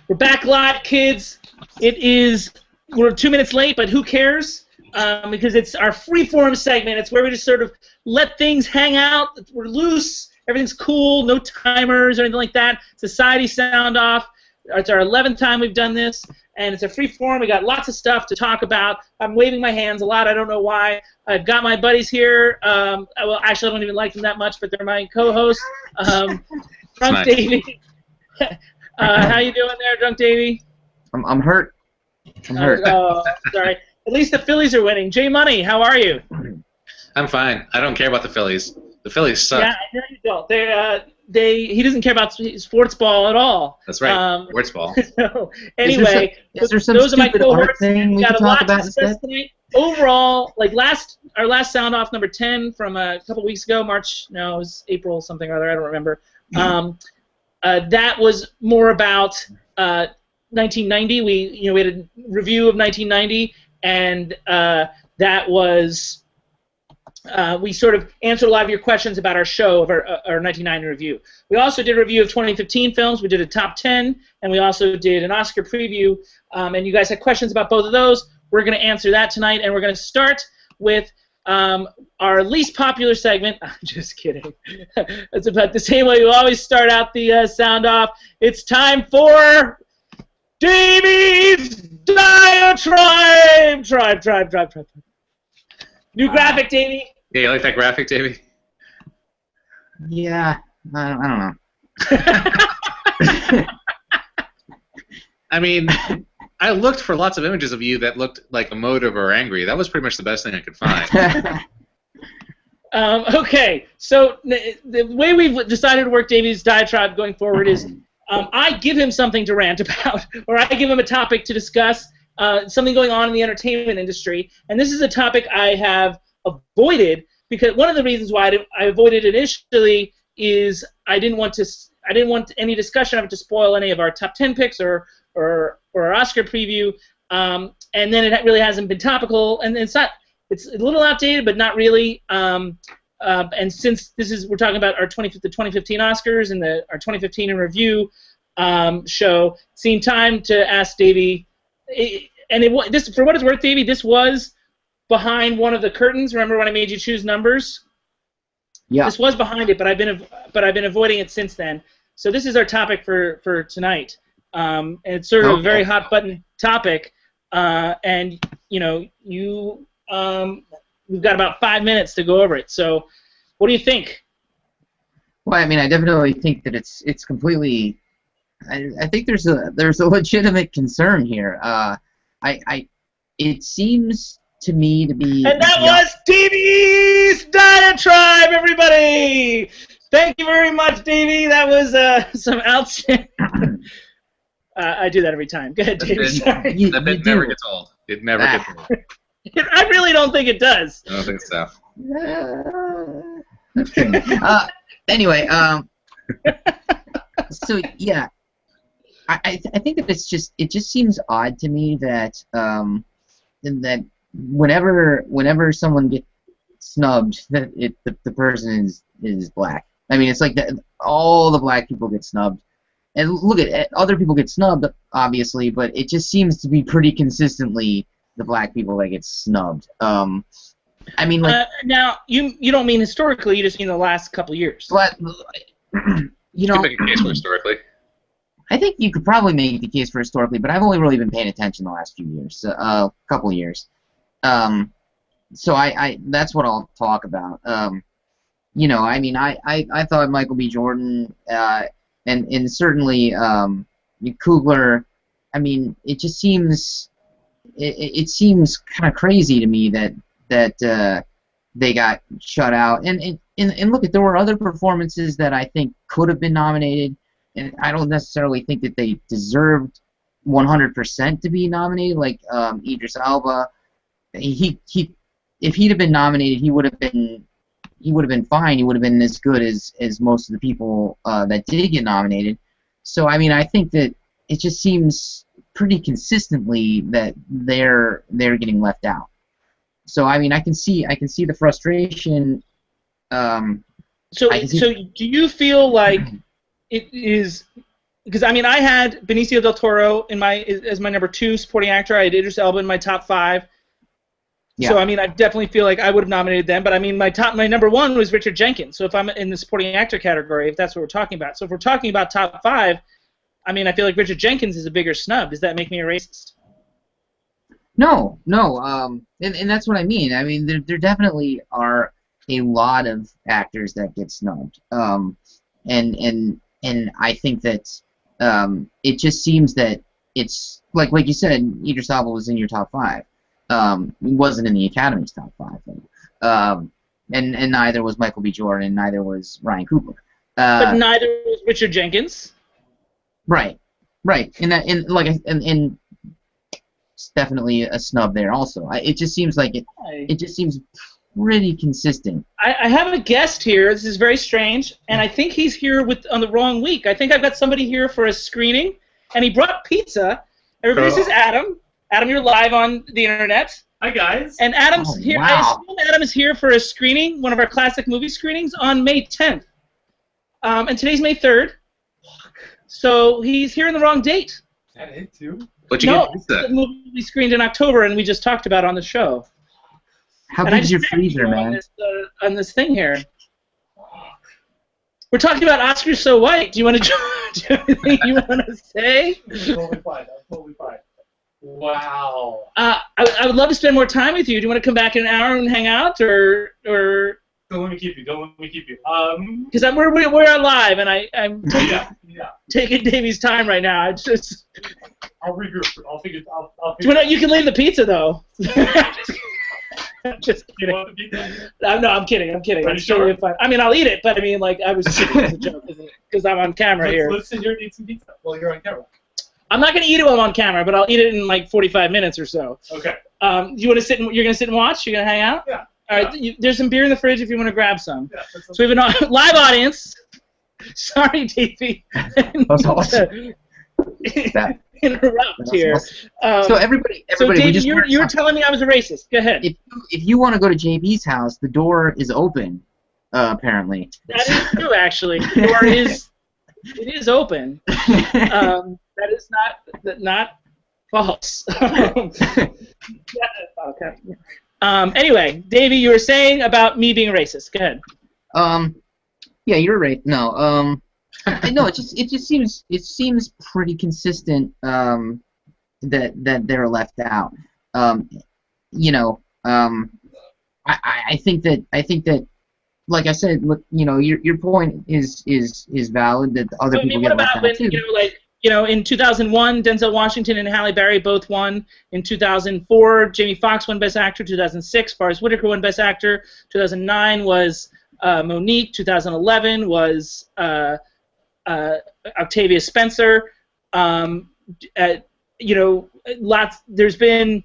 We're back live, kids. We're 2 minutes late, but who cares? Because it's our freeform segment. It's where we just sort of let things hang out. We're loose. Everything's cool. No timers or anything like that. Society sound off. It's our 11th time we've done this, and it's a free form. We got lots of stuff to talk about. I'm waving my hands a lot. I don't know why. I've got my buddies here. Well, actually, I don't even like them that much, but they're my co-hosts. Drunk Davey. How you doing there, Drunk Davey? I'm hurt. I'm hurt. Oh, sorry. At least the Phillies are winning. Jay Money, how are you? I'm fine. I don't care about the Phillies. The Phillies suck. Yeah, I know you don't. He doesn't care about sports ball at all. That's right. Sports ball. So, anyway, is there some those are my stupid art cohorts. thing we got can a lot talk about to discuss instead? tonight. Overall, like our last sound off number 10 from a couple weeks ago, it was April something or other. I don't remember. That was more about 1990. We had a review of 1990, and that was we sort of answered a lot of your questions about our show of our 1990 review. We also did a review of 2015 films. We did a top 10, and we also did an Oscar preview. And you guys had questions about both of those. We're going to answer that tonight, and we're going to start with our least popular segment. I'm just kidding. It's about the same way we always start out the sound off. It's time for Davey's Diatribe. Tribe. New graphic, Davey. Yeah, you like that graphic, Davey? Yeah, I don't know. I mean, I looked for lots of images of you that looked like emotive or angry. That was pretty much the best thing I could find. Okay, so the way we've decided to work Davey's Diatribe going forward is I give him something to rant about, or I give him a topic to discuss, something going on in the entertainment industry, and this is a topic I have avoided because one of the reasons why I avoided it initially is I didn't want any discussion of it to spoil any of our top 10 picks or our Oscar preview, and then it really hasn't been topical, and it's a little outdated, but not really. And since we're talking about the 2015 Oscars and our 2015 in review show, it seemed time to ask Davey. This, for what it's worth, Davey, this was behind one of the curtains. Remember when I made you choose numbers? Yeah. This was behind it, but I've been avoiding it since then. So this is our topic for tonight, and it's sort of a very hot button topic. And we've got about 5 minutes to go over it. So, what do you think? Well, I mean, I definitely think that it's completely. I think there's a legitimate concern here. It seems to me to be. And that was Davey's Diatribe, everybody. Thank you very much, Davey. That was some outstanding. I do that every time. Go ahead, Davey. Sorry. That bit never gets old. It never gets old. I really don't think it does. I don't think so. Anyway, so yeah, I think that it just seems odd to me that that whenever someone gets snubbed, that the person is black. I mean, it's like all the black people get snubbed. And look at other people get snubbed, obviously, but it just seems to be pretty consistently the black people that get snubbed. I mean, like now you don't mean historically; you just mean the last couple years. But You can make a case for historically. I think you could probably make the case for historically, but I've only really been paying attention the last few years, couple of years. So I that's what I'll talk about. I mean, I thought Michael B. Jordan and certainly Coogler. I mean, it just seems it seems kind of crazy to me that they got shut out. And look, there were other performances that I think could have been nominated, and I don't necessarily think that they deserved 100% to be nominated. Like Idris Elba, if he'd have been nominated, he would have been fine. He would have been as good as most of the people that did get nominated. So I mean, I think that it just seems pretty consistently that they're getting left out. So I mean, I can see the frustration. So do you feel like it is because I mean I had Benicio del Toro as my number 2 supporting actor. I had Idris Elba in my top 5. Yeah. So I mean I definitely feel like I would have nominated them. But I mean my number 1 was Richard Jenkins. So if I'm in the supporting actor category, if that's what we're talking about. So if we're talking about top 5, I mean I feel like Richard Jenkins is a bigger snub. Does that make me a racist? No, and that's what I mean. I mean, there definitely are a lot of actors that get snubbed, and I think that it just seems that it's like you said, Idris Elba was in your top 5. He wasn't in the Academy's top 5, and neither was Michael B. Jordan, and neither was Ryan Coogler. But neither was Richard Jenkins. Right, and it's definitely a snub there also. It just seems like it just seems pretty consistent. I have a guest here. This is very strange, and I think he's here on the wrong week. I think I've got somebody here for a screening, and he brought pizza. Everybody says Adam. Adam, you're live on the internet. Hi, guys. And Adam's here. Wow. I assume Adam is here for a screening, one of our classic movie screenings, on May 10th. And today's May 3rd. So he's here in the wrong date. Is that it, too? But you No, get it's pizza. the movie we screened in October, and we just talked about on the show. How And I big's your just freezer, on man? on this thing here. We're talking about Oscar So White. Do you want to do you have anything you want to say? Totally fine. That's totally fine. Wow. I would love to spend more time with you. Do you want to come back in an hour and hang out, or Don't let me keep you. Don't let me keep you. because we're live and I'm Yeah. taking Davey's time right now. It's just I'll regroup. I'll figure. you can leave the pizza though. I'm just You kidding. want the pizza? No, I'm kidding. I'm kidding. Are I'm you sure? totally fine. I mean, I'll eat it, but I mean, like, I was kidding as a joke because I'm on camera here. Let's sit here and eat some pizza while you're on camera. I'm not gonna eat it while I'm on camera, but I'll eat it in like 45 minutes or so. Okay. You want to sit? You're gonna sit and watch? You're gonna hang out? Yeah. All right. There's some beer in the fridge if you want to grab some. Yeah. So we have a live audience. Sorry, Davey. That's awesome. That- Interrupt That's here. awesome. So everybody, So we Davey, just you learned were something. telling me I was a racist. Go ahead. If you want to go to JB's house, the door is open. Apparently. That is true, actually. The door is open. That is not false. Okay. Anyway, Davey, you were saying about me being racist. Go ahead. Yeah, you're right. No, no, it just seems pretty consistent that they're left out. I think that like I said, look, your point is valid that other So, I people mean, what get left about out when, too. in 2001, Denzel Washington and Halle Berry both won. In 2004, Jamie Foxx won Best Actor. 2006, Forrest Whitaker won Best Actor. 2009 was Monique. 2011 was Octavia Spencer. There's been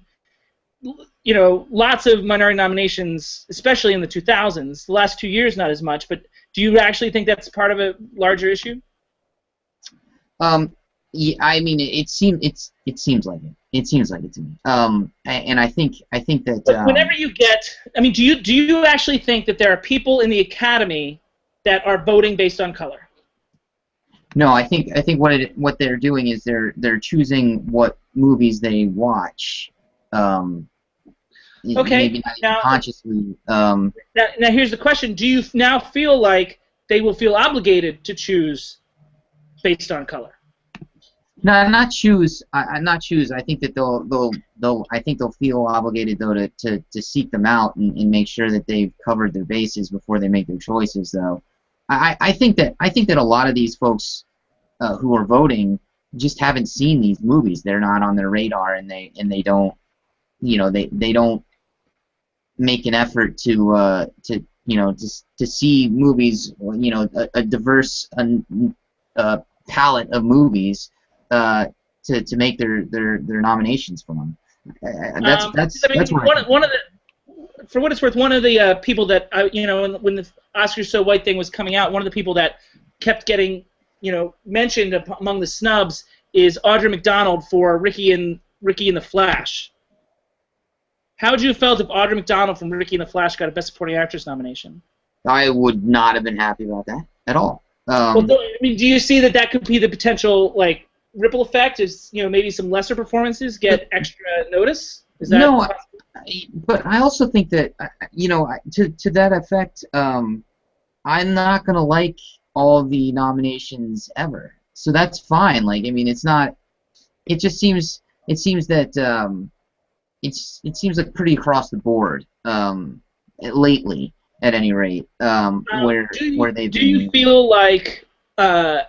lots of minority nominations, especially in the 2000s. The last 2 years, not as much. But do you actually think that's part of a larger issue? Yeah, I mean, it seems like it. It seems like it to me. And I think that. But whenever you get, I mean, do you actually think that there are people in the Academy that are voting based on color? No, I think what they're doing is they're choosing what movies they watch. Okay. Maybe not even consciously. Now here's the question: do you now feel like they will feel obligated to choose based on color? No, not choose. Not choose. I think that they'll feel obligated though to seek them out and make sure that they've covered their bases before they make their choices. Though, I think that a lot of these folks who are voting just haven't seen these movies. They're not on their radar, and they don't, they don't make an effort to see movies. A diverse palette of movies. To make their nominations for them. That's one of the, for what it's worth, one of the people that when the Oscar So White thing was coming out, one of the people that kept getting mentioned among the snubs is Audra McDonald for Ricky and the Flash. How would you have felt if Audra McDonald from Ricky and the Flash got a Best Supporting Actress nomination? I would not have been happy about that at all. Well, I mean, do you see that could be the potential like ripple effect? Is maybe some lesser performances get extra notice? Is that no, but I also think that to that effect, I'm not gonna like all the nominations ever, so that's fine. Like, I mean, it's not. It just seems. It seems that it seems like pretty across the board lately, at any rate. Where they've do you feel like it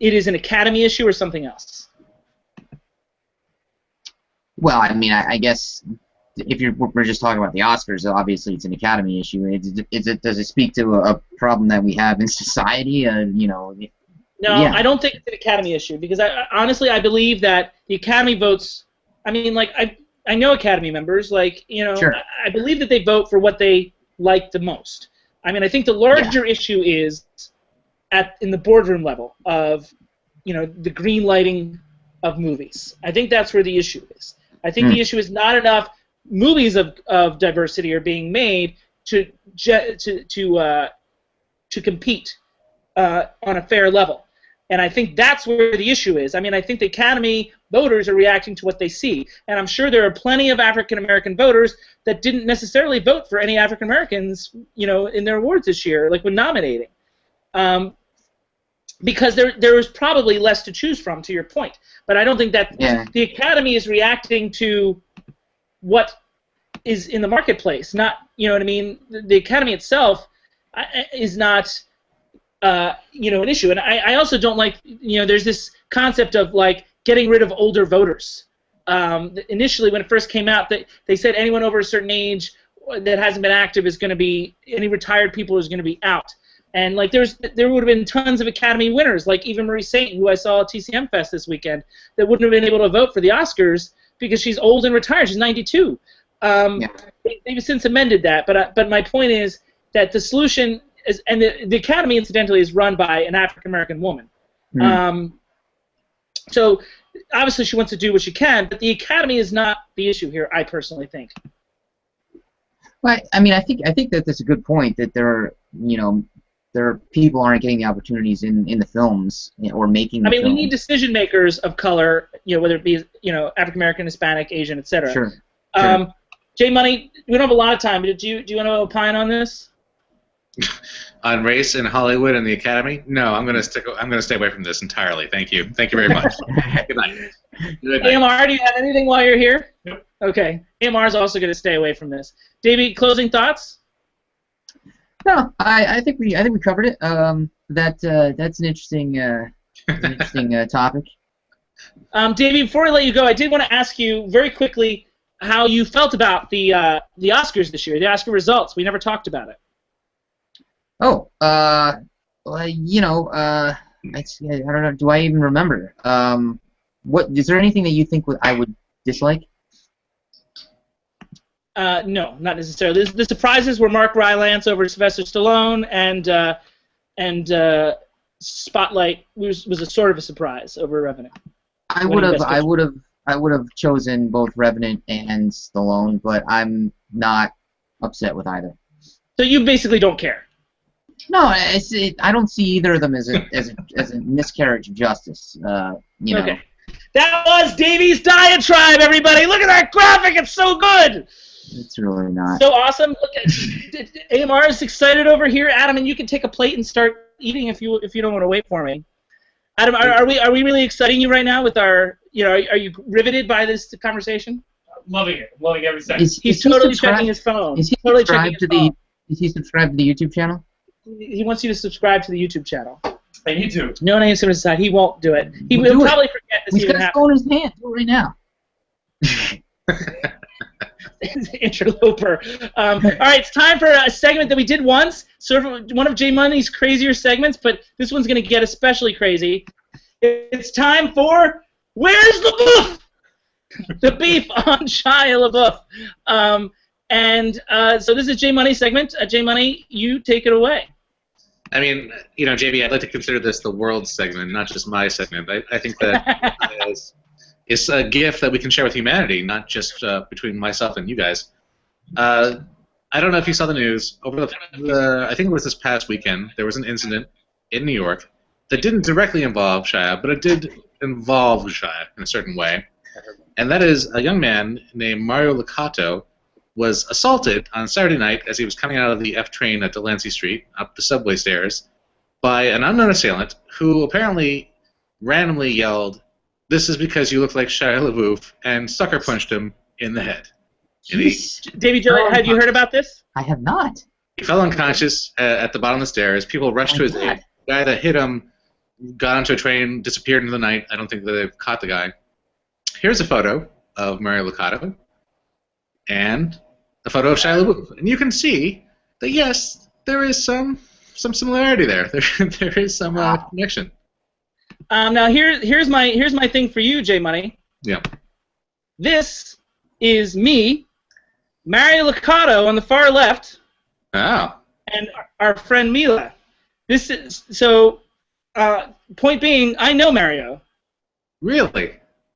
is an Academy issue or something else? Well, I mean, I guess if we're just talking about the Oscars, obviously it's an Academy issue. Does it speak to a problem that we have in society? No, yeah. I don't think it's an Academy issue because honestly I believe that the Academy votes. I mean, like I know Academy members, like Sure. I believe that they vote for what they like the most. I mean, I think the larger issue is in the boardroom level of the green lighting of movies. I think that's where the issue is. I think the issue is not enough movies of diversity are being made to compete on a fair level. And I think that's where the issue is. I mean, I think the Academy voters are reacting to what they see. And I'm sure there are plenty of African-American voters that didn't necessarily vote for any African-Americans, in their awards this year, like when nominating. Because there was probably less to choose from, to your point. But I don't think that the Academy is reacting to what is in the marketplace. Not, what I mean? The Academy itself is not, an issue. And I also don't like, there's this concept of, like, getting rid of older voters. Initially, when it first came out, they said anyone over a certain age that hasn't been active is going to be, any retired people is going to be out. And like there would have been tons of Academy winners, like Eva Marie Saint, who I saw at TCM Fest this weekend, that wouldn't have been able to vote for the Oscars because she's old and retired. She's 92. They've since amended that, but my point is that the solution is, and the Academy incidentally is run by an African American woman. So obviously she wants to do what she can, but the Academy is not the issue here. I personally think. Well, I mean, I think that that's a good point. That there are people aren't getting the opportunities in the films or making. I mean, films. we need decision makers of color, whether it be African American, Hispanic, Asian, etc. Sure. J Money, we don't have a lot of time, but do you want to opine on this? On race in Hollywood and the Academy? No, I'm gonna stay away from this entirely. Thank you. Thank you very much. Good night. Good night. AMR, do you have anything while you're here? Yep. Okay. AMR is also going to stay away from this. Davey, closing thoughts? No, I think we covered it. That's an interesting topic. Davey, before I let you go, I did want to ask you very quickly how you felt about the Oscars this year, the Oscar results. We never talked about it. Oh, well, I don't know. Do I even remember? What is there anything that you think I would dislike? No, not necessarily. The surprises were Mark Rylance over Sylvester Stallone, and Spotlight was a sort of a surprise over Revenant. I would have chosen both Revenant and Stallone, but I'm not upset with either. So you basically don't care. No, I don't see either of them as a miscarriage of justice. Okay. That was Davey's diatribe, everybody. Look at that graphic; it's so good. It's really not. So awesome. Look at AMR is excited over here, Adam, and you can take a plate and start eating if you don't want to wait for me. Adam, are we really exciting you right now with our are you riveted by this conversation? Loving it. Loving every second. He's totally checking his phone. Is he totally subscribed to the? Is he subscribed to the YouTube channel? He wants you to subscribe to the YouTube channel. I need to. No names from his side. He won't do it. He will probably forget this He's even got his happened. phone in his hand. Do it right now. Interloper. All right, it's time for a segment that we did once, sort of one of J Money's crazier segments, but this one's going to get especially crazy. It's time for Where's the Boof? The beef on Shia LaBeouf. So this is J Money's segment. J Money, you take it away. I mean, JB, I'd like to consider this the world's segment, not just my segment. I think that it's a gift that we can share with humanity, not just between myself and you guys. I don't know if you saw the news. Over I think it was this past weekend, there was an incident in New York that didn't directly involve Shia, but it did involve Shia in a certain way. And that is a young man named Mario Licato was assaulted on Saturday night as he was coming out of the F train at Delancey Street, up the subway stairs, by an unknown assailant who apparently randomly yelled, "This is because you look like Shia LaBeouf," and sucker punched him in the head. And Davey Joy, have you heard about this? I have not. he fell unconscious at the bottom of the stairs. People rushed to his aid. The guy that hit him got onto a train, disappeared into the night. I don't think that they've caught the guy. Here's a photo of Mario Licato and a photo of Shia LaBeouf. And you can see that, yes, there is some similarity there. There is some connection. Now here's my thing for you, J Money. Yeah. This is me, Mario Licato on the far left, Oh. and our friend Mila. This is so. Point being, I know Mario. Really?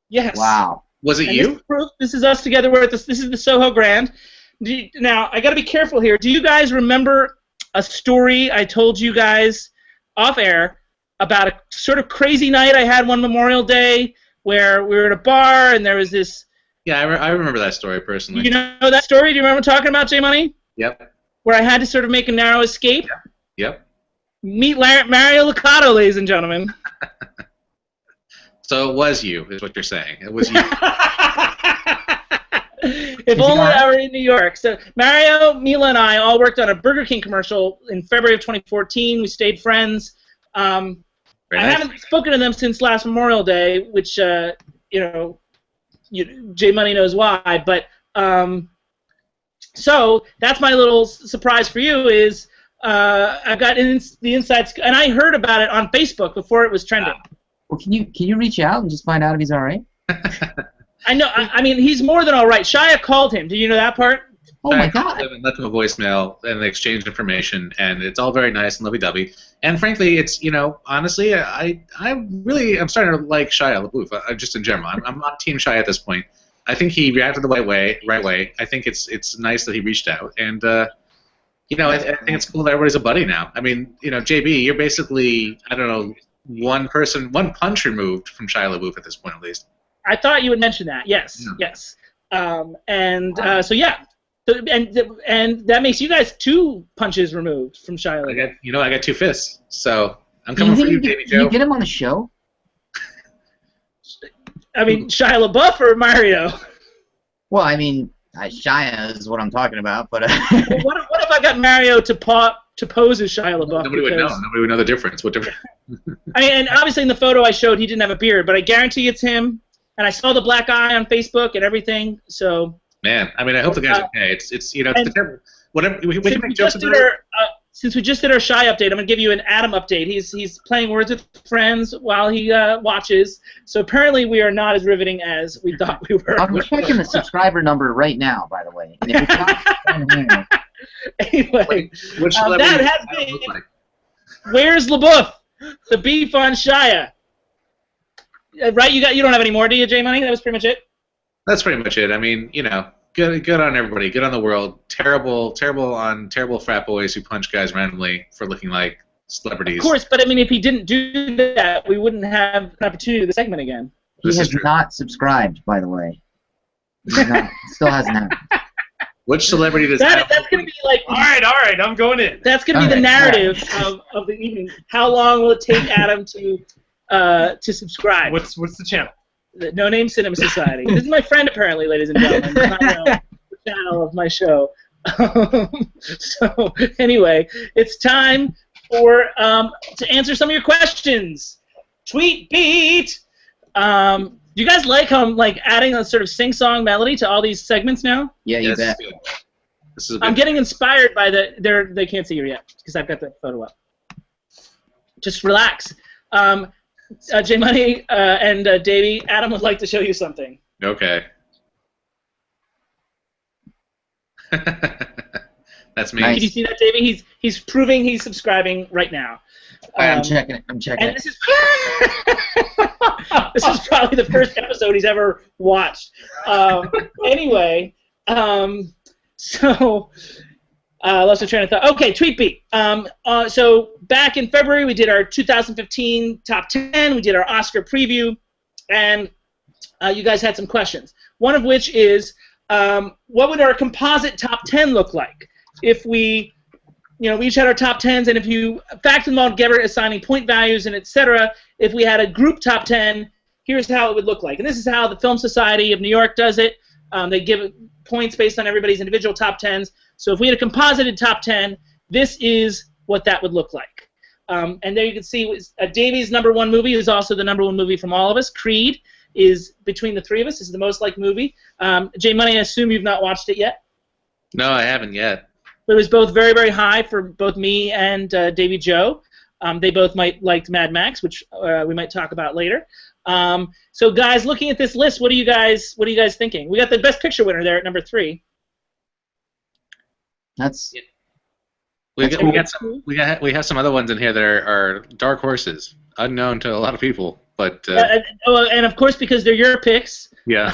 Yes. Wow. Was it And you? This is us together. We're at this. This is the Soho Grand. Now I got to be careful here. Do you guys remember a story I told you guys off air about a sort of crazy night I had one Memorial Day where we were at a bar and there was this. Yeah, I remember that story personally. You know that story? Do you remember talking about, J Money? Yep. Where I had to sort of make a narrow escape. Yep. Meet Mario Licato, ladies and gentlemen. So it was you, is what you're saying. It was you. If only I were in New York. So Mario, Mila, and I all worked on a Burger King commercial in February of 2014. We stayed friends. Very I nice. haven't spoken to them since last Memorial Day, which J Money knows why. But so that's my little surprise for you is I've got the insights, and I heard about it on Facebook before it was trending. Well, can you reach out and just find out if he's all right? I know. I mean, he's more than all right. Shia called him. Do you know that part? Oh my God! Left him a voicemail, and they exchanged information, and it's all very nice and lovey-dovey. And frankly, it's honestly, I really am starting to like Shia LaBeouf, just in general. I'm on Team Shia at this point. I think he reacted the right way. I think it's nice that he reached out, and I think it's cool that everybody's a buddy now. I mean, JB, you're basically one punch removed from Shia LaBeouf at this point, at least. I thought you would mention that. Yes, Yeah. yes. So yeah, and that makes you guys 2 punches removed from Shia LaBeouf. I got 2 fists, so I'm Do coming for you, think JB Can you Joe. get him on the show? I mean, Shia LaBeouf or Mario? Well, I mean, Shia is what I'm talking about, but What if I got Mario to pose as Shia LaBeouf? Nobody would know. Nobody would know the difference. What difference? I mean, and obviously in the photo I showed, he didn't have a beard, but I guarantee it's him. And I saw the black eye on Facebook and everything. So. Man, I mean, I hope the guy's okay. It's it's the terrible. Whatever we can make jokes about it. Since we just did our Shy update, I'm going to give you an Adam update. He's playing Words with Friends while he watches. So apparently we are not as riveting as we thought we were. I'm checking the subscriber number right now, by the way. And if it's not Anyway, Which that has been Where's LaBeouf? The beef on Shia. Right? You don't have any more, do you, J Money? That was pretty much it. That's pretty much it. I mean, good on everybody. Good on the world. Terrible frat boys who punch guys randomly for looking like celebrities. Of course, but I mean, if he didn't do that, we wouldn't have an opportunity to do the segment again. He This is has true. not subscribed, by the way. Still hasn't happened. Which celebrity does That's going to be like. All right, I'm going in. That's going to be the narrative of the evening. How long will it take Adam to subscribe? What's the channel? The No Name Cinema Society. This is my friend, apparently, ladies and gentlemen. It's not the channel of my show. So anyway, it's time for to answer some of your questions. Tweet beat. Do you guys like how I'm adding a sort of sing-song melody to all these segments now? Yeah, you Yes, bet. good. This is I'm getting inspired by they can't see you yet because I've got the photo up. Just relax. J Money and Davey, Adam would like to show you something. Okay. That's me. Nice. Can you see that, Davey? He's proving he's subscribing right now. I'm checking it. I'm checking And it. this is probably the first episode he's ever watched. Anyway, so Lost my train of thought. Okay, TweetBeat. So back in February, we did our 2015 top 10. We did our Oscar preview, and you guys had some questions. One of which is, what would our composite top 10 look like if we each had our top 10s, and if you factored them all together, assigning point values and etc. If we had a group top 10, here's how it would look like. And this is how the Film Society of New York does it. They give points based on everybody's individual top 10s. So if we had a composited top 10, this is what that would look like. And there you can see Davey's #1 movie is also the #1 movie from all of us. Creed is between the three of us. This is the most liked movie. J Money, I assume you've not watched it yet? No, I haven't yet. It was both very, very high for both me and Davey Joe. They both liked Mad Max, which we might talk about later. So guys, looking at this list, what are you guys thinking? We got the Best Picture winner there at #3. That's We have some other ones in here that are dark horses, unknown to a lot of people, but and of course because they're your picks. yeah.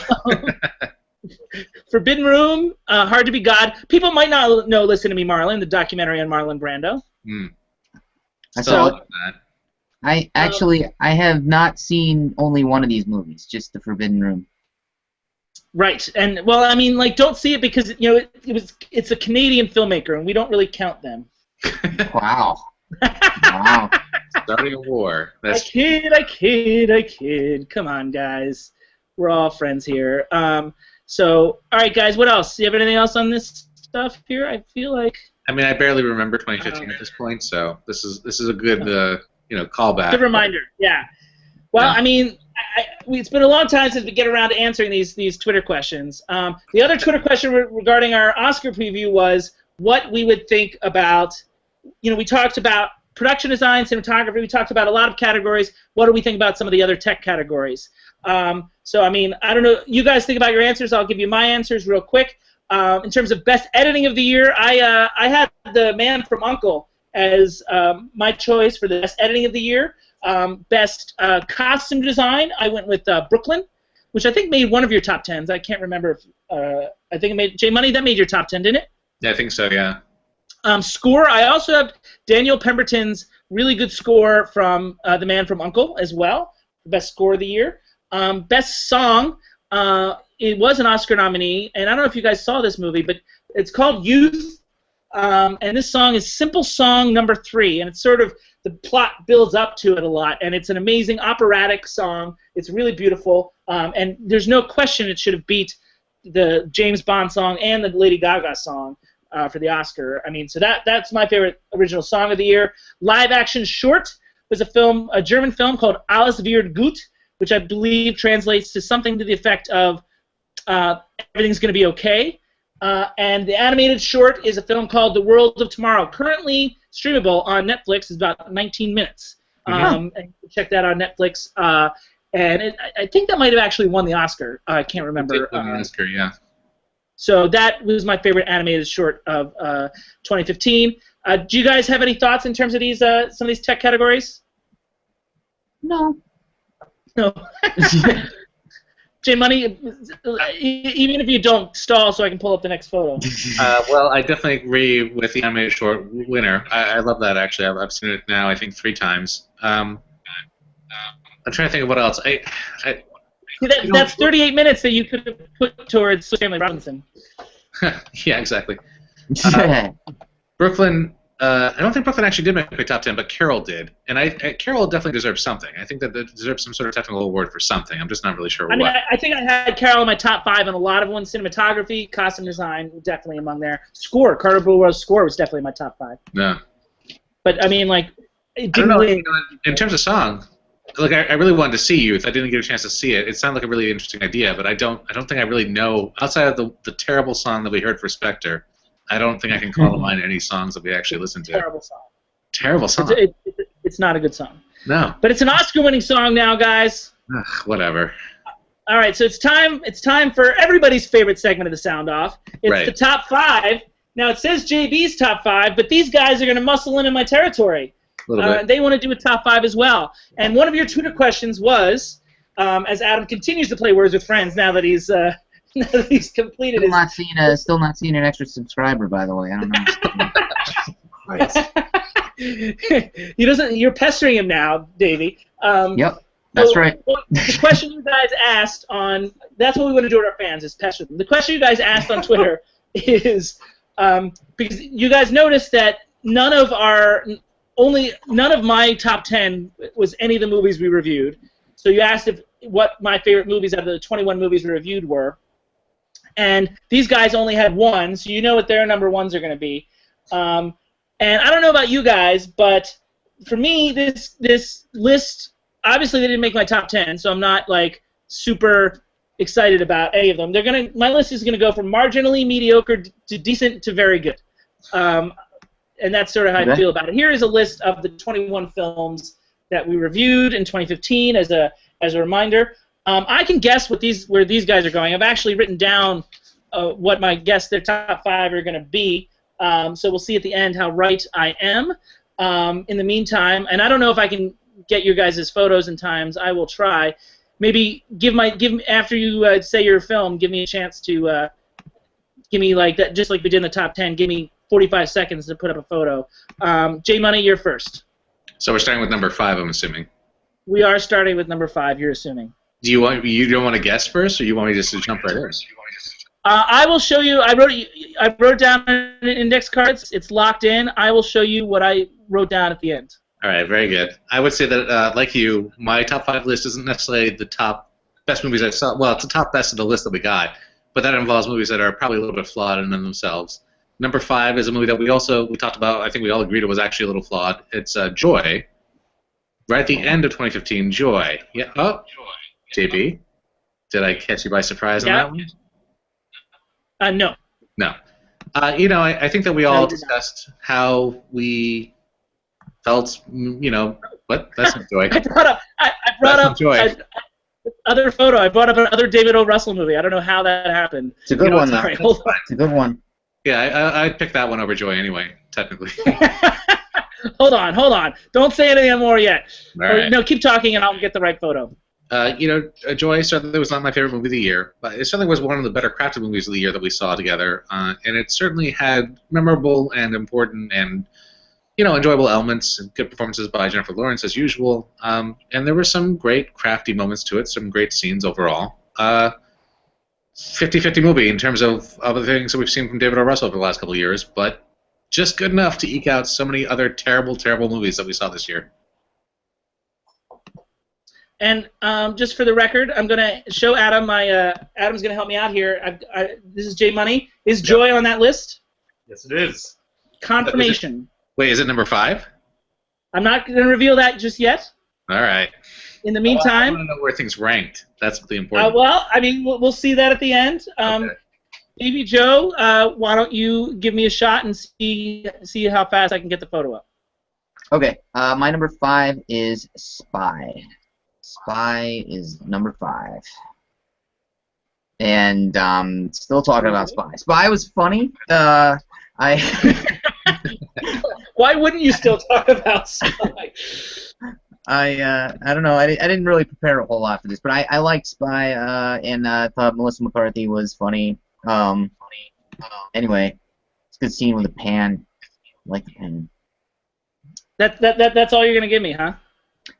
Forbidden Room, Hard to Be God. People might not know Listen to Me, Marlon, the documentary on Marlon Brando. I Still saw looking at that. I have not seen only one of these movies, just The Forbidden Room. Right, and well, I mean, like, don't see it because it's a Canadian filmmaker, and we don't really count them. Wow. Wow. Starting a war. I kid. Come on, guys. We're all friends here. So, all right, guys, what else? Do you have anything else on this stuff here? I feel like... I mean, I barely remember 2015 at this point, so this is a good callback. Good reminder, yeah. Well, yeah. I mean, it's been a long time since we get around to answering these Twitter questions. The other Twitter question regarding our Oscar preview was what we would think about, we talked about production design, cinematography, we talked about a lot of categories. What do we think about some of the other tech categories? So, I mean, I don't know. You guys think about your answers. I'll give you my answers real quick. In terms of best editing of the year, I had The Man from U.N.C.L.E. as my choice for the best editing of the year. Best costume design, I went with Brooklyn, which I think made one of your top 10s. I can't remember if I think it made J Money. That made your top 10, didn't it? Yeah, I think so. Yeah. Score, I also have Daniel Pemberton's really good score from The Man from U.N.C.L.E. as well, the best score of the year. Best song, it was an Oscar nominee, and I don't know if you guys saw this movie, but it's called Youth, and this song is Simple Song No. 3, and it's sort of, the plot builds up to it a lot, and it's an amazing operatic song. It's really beautiful, and there's no question it should have beat the James Bond song and the Lady Gaga song for the Oscar. I mean, so that's my favorite original song of the year. Live action short was a German film called Alles wird gut, which I believe translates to something to the effect of everything's going to be okay. And the animated short is a film called The World of Tomorrow, currently streamable on Netflix. It's about 19 minutes. And you can check that on Netflix. And I think that might have actually won the Oscar. I can't remember. Won the Oscar, yeah. So that was my favorite animated short of 2015. Do you guys have any thoughts in terms of these some of these tech categories? No. No. J Money, even if you don't, stall so I can pull up the next photo. Well, I definitely agree with the animated short winner. I love that, actually. I've seen it now, I think, 3 times. I'm trying to think of what else. That's 38 minutes that you could have put towards Stanley Robinson. Yeah, exactly. Brooklyn, I don't think Brooklyn actually did make my top 10, but Carol did. And Carol definitely deserves something. I think that it deserves some sort of technical award for something. I'm just not really sure what. I think I had Carol in my top 5 on a lot of ones. Cinematography, costume design, definitely among there. Score, Carter Burwell's score was definitely my top 5. Yeah. But, I mean, like, it didn't really... In terms of song, like, I really wanted to see Youth. I didn't get a chance to see it. It sounded like a really interesting idea, but I don't think I really know, outside of the terrible song that we heard for Spectre, I don't think I can call to mind any songs that we actually listened to. Terrible song. Terrible song. It's not a good song. No. But it's an Oscar-winning song now, guys. Ugh, whatever. All right, so it's time for everybody's favorite segment of the Sound Off. It's the top 5. Now, it says JB's top 5, but these guys are going to muscle in my territory. A little bit. They want to do a top 5 as well. And one of your Twitter questions was, as Adam continues to play Words with Friends now that he's None of these completed. Still not seeing an extra subscriber, by the way. I don't know. He doesn't. You're pestering him now, Davey. Yep, that's right. Well, the question you guys asked on. That's what we want to do with our fans is pester them. The question you guys asked on Twitter is because you guys noticed that none of my top 10 was any of the movies we reviewed. So you asked what my favorite movies out of the 21 movies we reviewed were. And these guys only had one, so you know what their number ones are going to be. And I don't know about you guys, but for me, this list, obviously they didn't make my top 10, so I'm not like super excited about any of them. My list is going to go from marginally mediocre to decent to very good. And that's sort of how I feel about it. Here is a list of the 21 films that we reviewed in 2015 as a reminder. I can guess where these guys are going. I've actually written down what my guess their top 5 are going to be. So we'll see at the end how right I am. In the meantime, and I don't know if I can get your guys' photos in times. I will try. Maybe after you say your film, give me a chance to give me like that, just like we did in the top 10. Give me 45 seconds to put up a photo. J Money, you're first. So we're starting with number 5, I'm assuming. We are starting with number 5. You're assuming. You don't want to guess first, or you want me just to jump right in? I will show you. I wrote down an index card. It's locked in. I will show you what I wrote down at the end. All right, very good. I would say that, like you, my top 5 list isn't necessarily the top best movies I saw. Well, it's the top best of the list that we got, but that involves movies that are probably a little bit flawed in themselves. Number 5 is a movie that we talked about. I think we all agreed it was actually a little flawed. It's Joy. Right at the end of 2015, Joy. Yeah. Oh, JB, did I catch you by surprise on that one? No. No. I think that we all discussed how we felt. What? That's not Joy. I brought up Joy. Other photo. I brought up another David O. Russell movie. I don't know how that happened. It's a good one, though. Hold on. It's a good one. Yeah, I'd pick that one over Joy anyway, technically. Hold on. Don't say anything more yet. All right. No, keep talking and I'll get the right photo. Joy certainly was not my favorite movie of the year, but it certainly was one of the better crafted movies of the year that we saw together, and it certainly had memorable and important and enjoyable elements and good performances by Jennifer Lawrence as usual, and there were some great crafty moments to it, some great scenes overall. 50-50 movie in terms of other things that we've seen from David O. Russell over the last couple of years, but just good enough to eke out so many other terrible, terrible movies that we saw this year. And just for the record, I'm going to show Adam. Adam's going to help me out here. This is J Money. Is Joy on that list? Yes, it is. Confirmation. Wait, is it number 5? I'm not going to reveal that just yet. All right. In the meantime, I want to know where things ranked. That's the important. Well, I mean, we'll see that at the end. Okay. Maybe Joe, why don't you give me a shot and see how fast I can get the photo up? Okay. My number 5 is Spy. Spy is number 5. And still talking about Spy. Spy was funny. Why wouldn't you still talk about Spy? I don't know. I didn't really prepare a whole lot for this, but I liked Spy, and thought Melissa McCarthy was funny. Anyway, it's a good scene with a pan. I like the pan. That's all you're gonna give me, huh?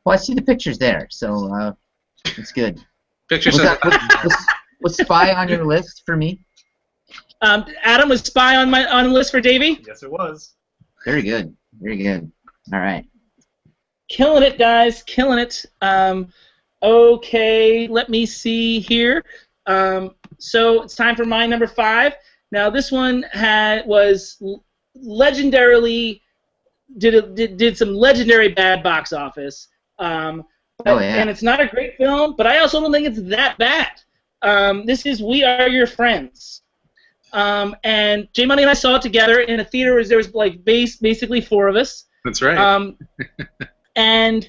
Well, I see the pictures there, so it's good. Pictures. Was Spy on your list for me? Adam, was Spy on the list for Davey? Yes, it was. Very good. Very good. All right. Killing it, guys. Killing it. Okay, let me see here. So it's time for my number 5. Now this one was legendarily did some legendary bad box office. And it's not a great film, but I also don't think it's that bad. This is We Are Your Friends. And J Money and I saw it together in a theater where there was like basically 4 of us. That's right. And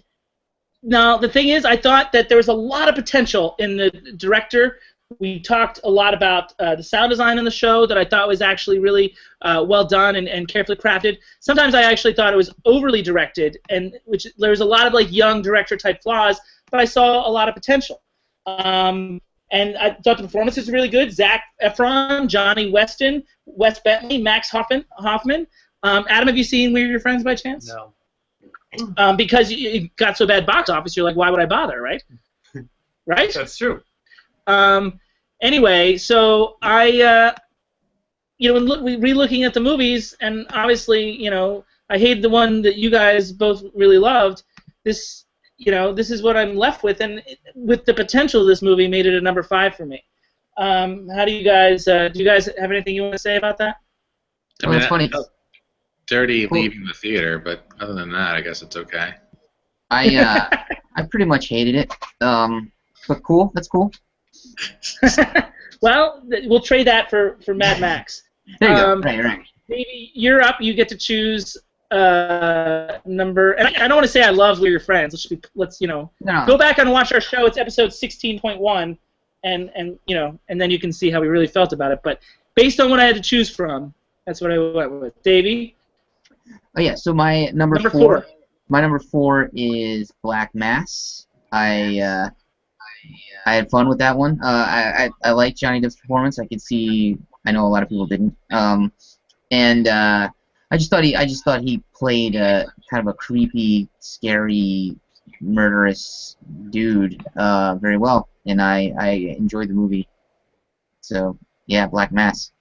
now the thing is, I thought that there was a lot of potential in the director. We talked a lot about the sound design in the show that I thought was actually really well done and carefully crafted. Sometimes I actually thought it was overly directed, and which there was a lot of like young director type flaws, but I saw a lot of potential. And And I thought the performances were really good. Zac Efron, Johnny Weston, Wes Bentley, Max Hoffman. Adam, have you seen We're Your Friends by chance? No. Because it got so bad box office, you're like, why would I bother, right? Right? That's true. Anyway, so I, when re-looking at the movies, and obviously, I hated the one that you guys both really loved. This is what I'm left with, and with the potential of this movie, made it a number 5 for me. How do you guys? Do you guys have anything you want to say about that? Well, it's funny. Dirty leaving the theater, but other than that, I guess it's okay. I pretty much hated it. But cool. That's cool. Well, we'll trade that for Mad Max. There you go. Right. Maybe you're up. You get to choose number. And I don't want to say I love We're Your Friends. Let's go back and watch our show. It's episode 16.1, and then you can see how we really felt about it. But based on what I had to choose from, that's what I went with. Davey? Oh yeah. So my number 4. My number 4 is Black Mass. I had fun with that one. I liked Johnny Depp's performance. I know a lot of people didn't. And I just thought he played kind of a creepy, scary, murderous dude very well, and I enjoyed the movie. So yeah, Black Mass,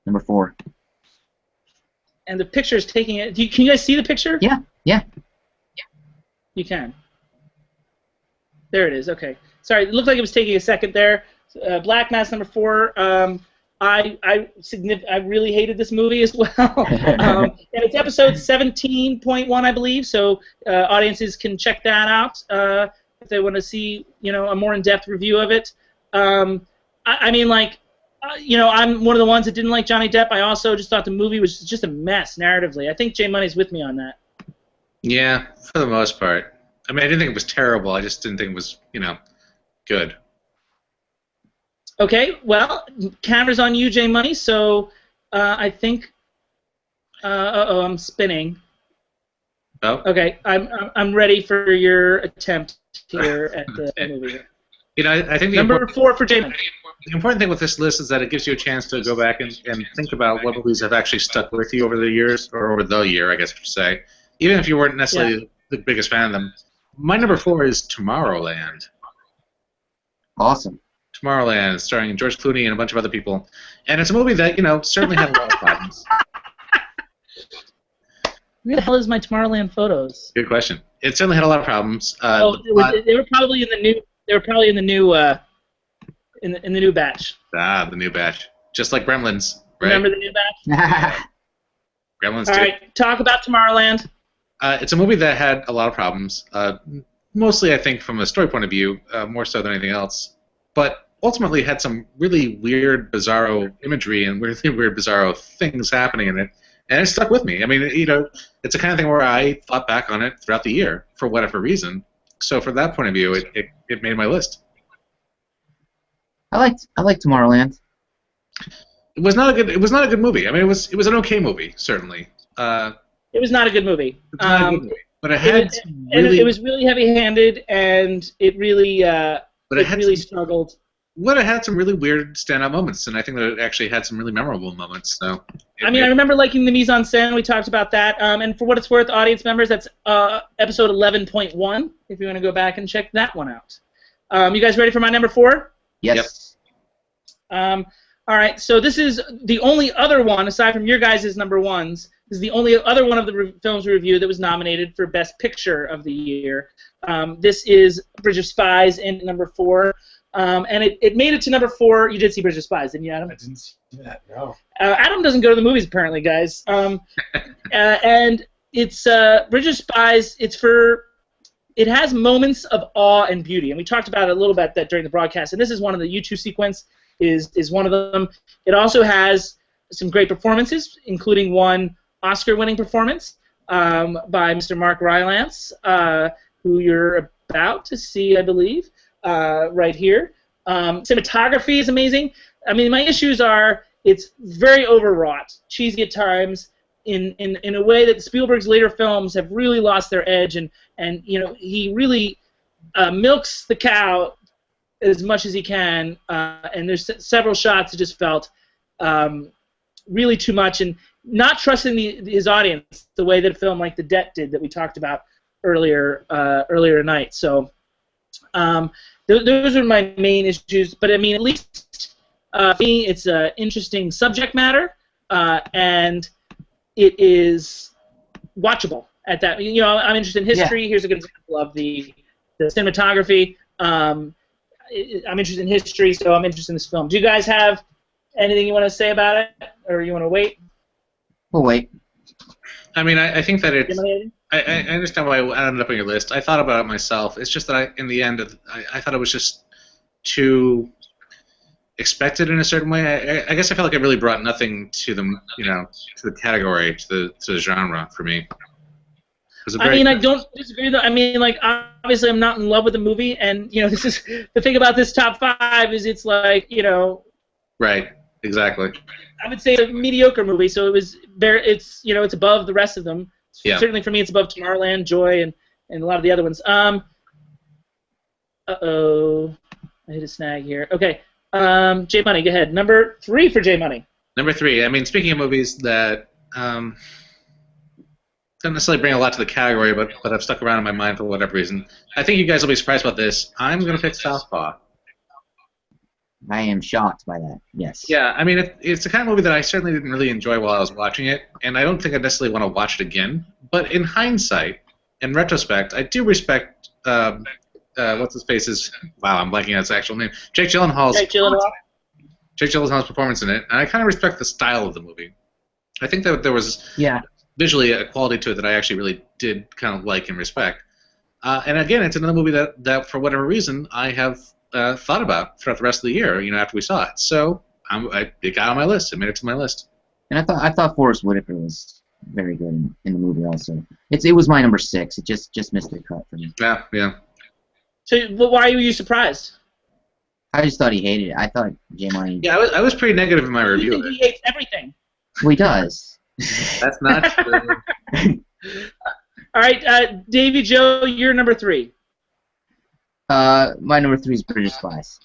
number 4. And the picture is taking it. Can you guys see the picture? Yeah. You can. There it is. Okay. Sorry, it looked like it was taking a second there. Black Mass, number 4. I really hated this movie as well. And it's episode 17.1, I believe. So audiences can check that out if they want to see, a more in-depth review of it. I'm one of the ones that didn't like Johnny Depp. I also just thought the movie was just a mess narratively. I think Jay Money's with me on that. Yeah, for the most part. I mean, I didn't think it was terrible. I just didn't think it was, good. Okay, well, camera's on you, Jay Money. So I think. I'm spinning. Oh. Okay, I'm ready for your attempt here at the movie. I think number 4 for Jay Money. The important thing with this list is that it gives you a chance to go back and think about what movies have actually stuck with you over the years, or over the year, I guess I should say, even if you weren't necessarily the biggest fan of them. My number 4 is Tomorrowland. Awesome. Tomorrowland, starring George Clooney and a bunch of other people, and it's a movie that certainly had a lot of problems. Where the hell is my Tomorrowland photos? Good question. It certainly had a lot of problems. They were probably in the new. They were probably in the new. In the new batch. Ah, the new batch. Just like Gremlins, right? Remember the new batch? Gremlins. All right, talk about Tomorrowland. It's a movie that had a lot of problems. Mostly, I think, from a story point of view, more so than anything else. But ultimately, had some really weird, bizarro imagery and really weird, bizarro things happening in it, and it stuck with me. I mean, it's the kind of thing where I thought back on it throughout the year for whatever reason. So, from that point of view, it made my list. I liked Tomorrowland. It was not a good movie. I mean, it was an okay movie, certainly. It was not a good movie. But it had it was really heavy-handed, and it really struggled. But it had some really weird stand-out moments, and I think that it actually had some really memorable moments. So I remember liking the mise en scène. We talked about that. And for what it's worth, audience members, that's episode 11.1. If you want to go back and check that one out. You guys ready for my number 4? Yes. Yep. All right. So this is the only other one aside from your guys' number 1s. This is the only other one of the films we reviewed that was nominated for Best Picture of the year. This is Bridge of Spies in number 4. And it made it to number 4. You did see Bridge of Spies, didn't you, Adam? I didn't see that, no. Adam doesn't go to the movies, apparently, guys. And it's Bridge of Spies. It has moments of awe and beauty, and we talked about it a little bit that during the broadcast. And this is one of the U2 sequence is one of them. It also has some great performances, including one Oscar-winning performance by Mr. Mark Rylance, who you're about to see, I believe, right here. Cinematography is amazing. I mean, my issues are it's very overwrought, cheesy at times, in a way that Spielberg's later films have really lost their edge, and he really milks the cow as much as he can, and there's several shots that just felt really too much, and not trusting his audience the way that a film like The Debt did that we talked about earlier tonight. So those are my main issues. But I mean, at least for me, it's an interesting subject matter, and it is watchable at that. You know, I'm interested in history. Yeah. Here's a good example of the cinematography. I'm interested in history, so I'm interested in this film. Do you guys have anything you want to say about it, or you want to wait? We'll wait. I mean, I think that it's... I understand why I ended up on your list. I thought about it myself. It's just that in the end, I thought it was just too expected in a certain way. I guess I felt like it really brought nothing to the, to the category, to the genre for me. I mean, I don't disagree though. I mean, like, obviously I'm not in love with the movie, and, this is the thing about this top 5 is it's like, Right, exactly. I would say it's a mediocre movie, so it's above the rest of them. Yeah. Certainly for me it's above Tomorrowland, Joy, and a lot of the other ones. Uh-oh. I hit a snag here. Okay. J Money, go ahead. Number 3 for J Money. Number 3. I mean, speaking of movies that don't necessarily bring a lot to the category, but have stuck around in my mind for whatever reason. I think you guys will be surprised about this. I'm going to pick Southpaw. I am shocked by that, yes. Yeah, I mean, it's the kind of movie that I certainly didn't really enjoy while I was watching it, and I don't think I necessarily want to watch it again. But in hindsight, in retrospect, I do respect, what's his face's, wow, I'm blanking on his actual name, Jake Gyllenhaal's performance in it, and I kind of respect the style of the movie. I think that there was visually a quality to it that I actually really did kind of like and respect. And again, it's another movie that for whatever reason, I have thought about throughout the rest of the year, after we saw it. So it got on my list. It made it to my list. And I thought Forrest Whitaker was very good in the movie also. It was my number 6. It just missed the cut for me. Yeah. So why were you surprised? I just thought he hated it. I thought J Money. Yeah, I was pretty negative in my review of it. He hates everything. Well, he does. That's not true. All right, Davey Joe, you're number 3. My number 3 is British Spies.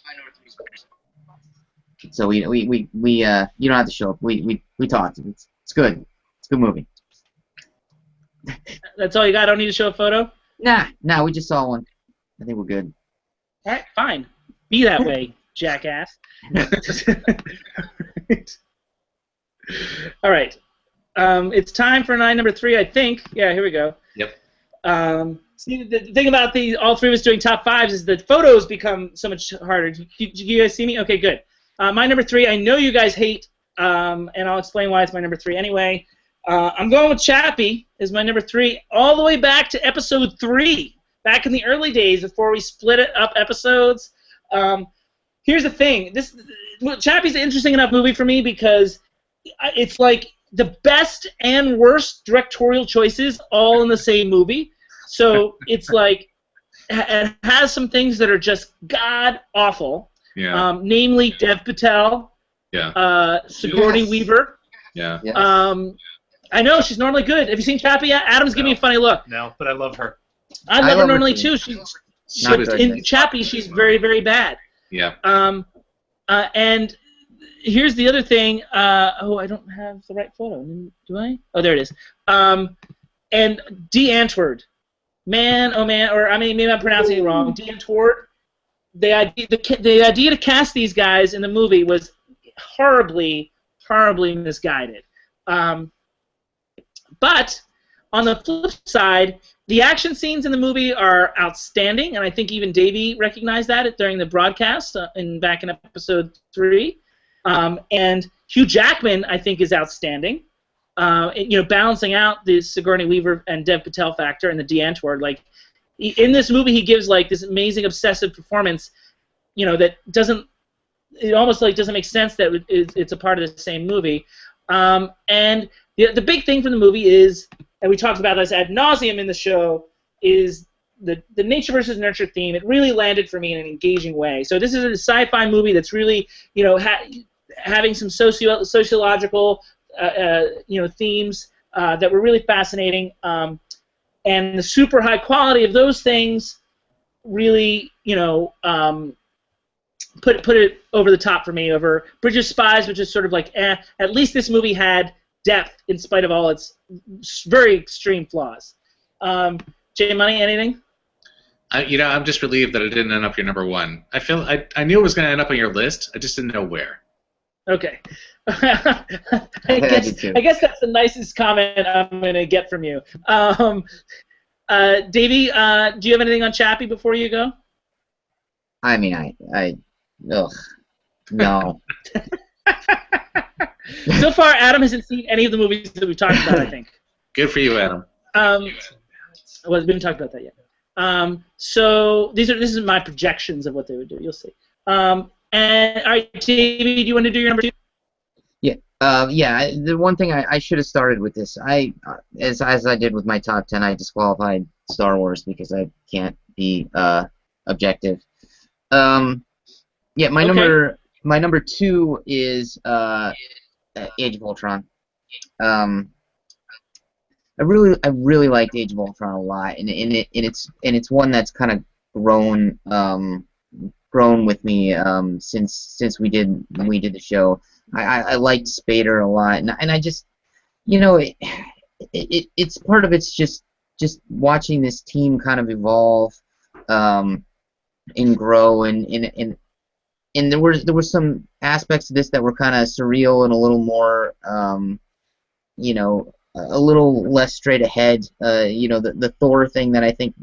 So we you don't have to show up. We talked. It's good. It's a good movie. That's all you got? I don't need to show a photo? Nah, we just saw one. I think we're good. All right, fine. Be that way, jackass. All right. It's time for number 3, I think. Yeah, here we go. Yep. See, the thing about all 3 of us doing top 5s is the photos become so much harder. Do you guys see me? Okay, good. My number 3, I know you guys hate, and I'll explain why it's my number 3 anyway. I'm going with Chappie as my number 3, all the way back to episode 3, back in the early days before we split it up episodes. Here's the thing. Chappie's an interesting enough movie for me because it's like the best and worst directorial choices all in the same movie. So it's like it has some things that are just god awful. Yeah. Namely Dev Patel. Yeah. Sigourney Weaver. Yeah. Yes. I know she's normally good. Have you seen Chappie yet? Adam's giving me a funny look. No, but I love her. I love her normally too. too. In Chappie, she's very, very bad. Yeah. And here's the other thing. I don't have the right photo. Do I? Oh, there it is. And D. Antwoord. Man, oh man, or I mean, maybe I'm pronouncing it wrong. D. Antwoord. The idea to cast these guys in the movie was horribly, horribly misguided. But on the flip side, the action scenes in the movie are outstanding, and I think even Davey recognized that during the broadcast back in episode 3. And Hugh Jackman, I think, is outstanding. Balancing out the Sigourney Weaver and Dev Patel factor and the D. Antwoord. Like, in this movie, he gives like this amazing obsessive performance. That doesn't. It almost like doesn't make sense that it's a part of the same movie. And the big thing from the movie is, and we talked about this ad nauseum in the show, is the nature versus nurture theme. It really landed for me in an engaging way. So this is a sci-fi movie that's really, having some sociological, themes that were really fascinating. And the super high quality of those things really, put it over the top for me over Bridge of Spies, which is sort of like, at least this movie had depth in spite of all its very extreme flaws. J Money, anything? I'm just relieved that it didn't end up your number one. I knew it was going to end up on your list. I just didn't know where. Okay. I guess that's the nicest comment I'm going to get from you. Davey, do you have anything on Chappie before you go? I mean, ugh, no. So far, Adam hasn't seen any of the movies that we've talked about, I think. Good for you, Adam. Well, we haven't talked about that yet. So this is my projections of what they would do. You'll see. And all right, Davey, do you want to do your number two? Yeah. The one thing I should have started with this. As I did with my top 10, I disqualified Star Wars because I can't be objective. Yeah, my number two is Age of Ultron. I really liked Age of Ultron a lot, and it's one that's kind of grown with me since we did the show. I liked Spader a lot, and I just, it's part of it's just watching this team kind of evolve and grow, and there were some aspects of this that were kind of surreal and a little more a little less straight ahead. The Thor thing that I think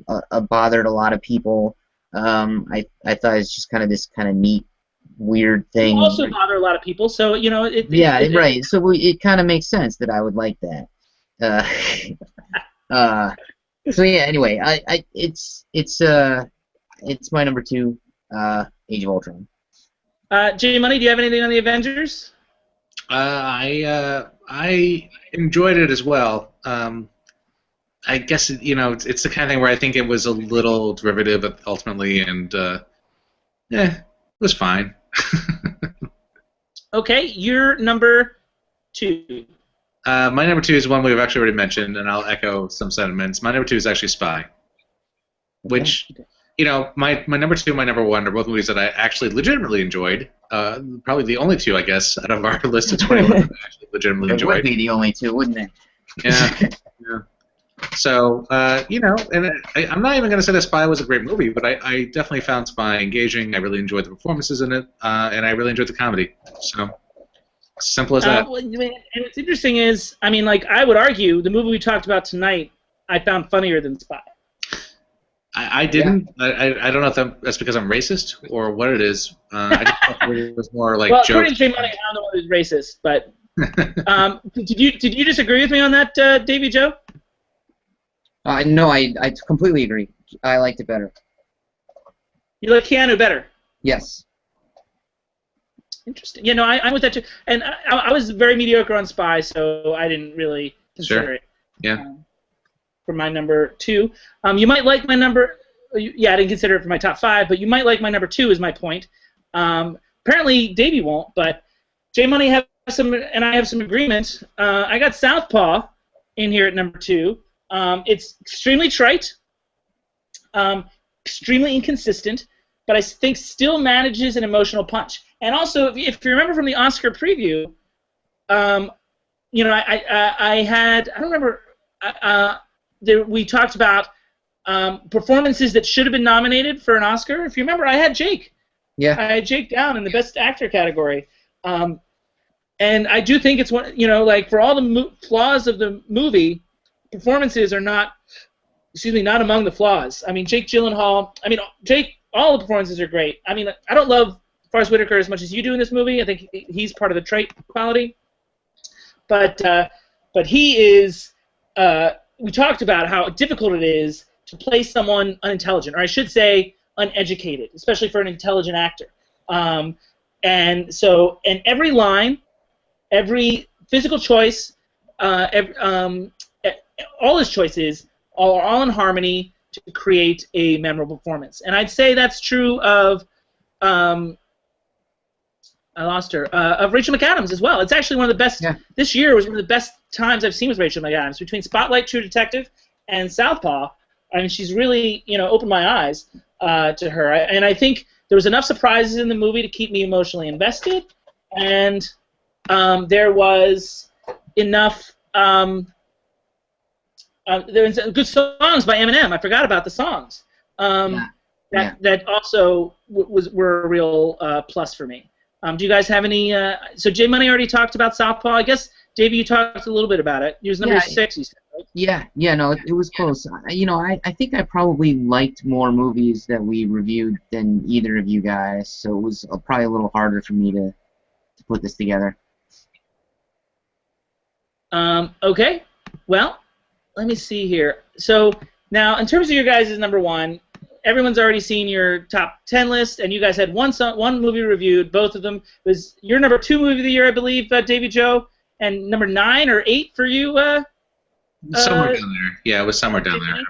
bothered a lot of people. I thought it was just kind of this kind of neat, weird thing. It also bother a lot of people, so right. So it kind of makes sense that I would like that. So yeah. Anyway, it's my number two, Age of Ultron. J Money, do you have anything on the Avengers? I enjoyed it as well. I guess it's the kind of thing where I think it was a little derivative ultimately, and it was fine. Okay, your number two. My number two is one we've actually already mentioned, and I'll echo some sentiments. My number two is actually Spy, which, my number two and my number one are both movies that I actually legitimately enjoyed. Probably the only two, I guess, out of our list of 21 that I actually legitimately enjoyed. It would be the only two, wouldn't it? Yeah. So, and I'm not even going to say that Spy was a great movie, but I definitely found Spy engaging. I really enjoyed the performances in it, and I really enjoyed the comedy. So, simple as that. And what's interesting is, I would argue the movie we talked about tonight, I found funnier than Spy. I didn't. Yeah. I don't know if that's because I'm racist or what it is. I just thought it was more like jokes. According to J Money, I don't know who's racist, but did you disagree with me on that, Davey Joe? No, I completely agree. I liked it better. You like Keanu better? Yes. Interesting. I'm with that too. And I was very mediocre on Spy, so I didn't really consider it. Yeah. For my number two. You might like my number... Yeah, I didn't consider it for my top five, but you might like my number two is my point. Apparently, Davey won't, but J Money and I have some agreement. I got Southpaw in here at number two. It's extremely trite, extremely inconsistent, but I think still manages an emotional punch. And also, if you remember from the Oscar preview, I don't remember. We talked about performances that should have been nominated for an Oscar. If you remember, I had Jake. Yeah. I had Jake down in the Best Actor category. And I do think it's one. For all the flaws of the movie, performances are not among the flaws. Jake Gyllenhaal. All the performances are great. I don't love Forrest Whitaker as much as you do in this movie. I think he's part of the trait quality. But he is. We talked about how difficult it is to play someone unintelligent, or I should say uneducated, especially for an intelligent actor. And every line, every physical choice, all his choices are all in harmony to create a memorable performance. And I'd say that's true of of Rachel McAdams as well. It's actually one of the best. Yeah. This year was one of the best times I've seen with Rachel McAdams. Between Spotlight, True Detective, and Southpaw, she's really opened my eyes to her. And I think there was enough surprises in the movie to keep me emotionally invested, and there was enough. There was good songs by Eminem. I forgot about the songs. That also were a real plus for me. Do you guys have any? So J Money already talked about Southpaw. I guess Davey, you talked a little bit about it. He was number 6. You said, right? Yeah. No, it was close. I think I probably liked more movies that we reviewed than either of you guys, so it was probably a little harder for me to put this together. Okay. Well, let me see here. So now, in terms of your guys' number 1. Everyone's already seen your top 10 list, and you guys had one movie reviewed. Both of them was your number 2 movie of the year, I believe, Davey Joe, and number 9 or 8 for you. Somewhere down there. Yeah, it was somewhere down there.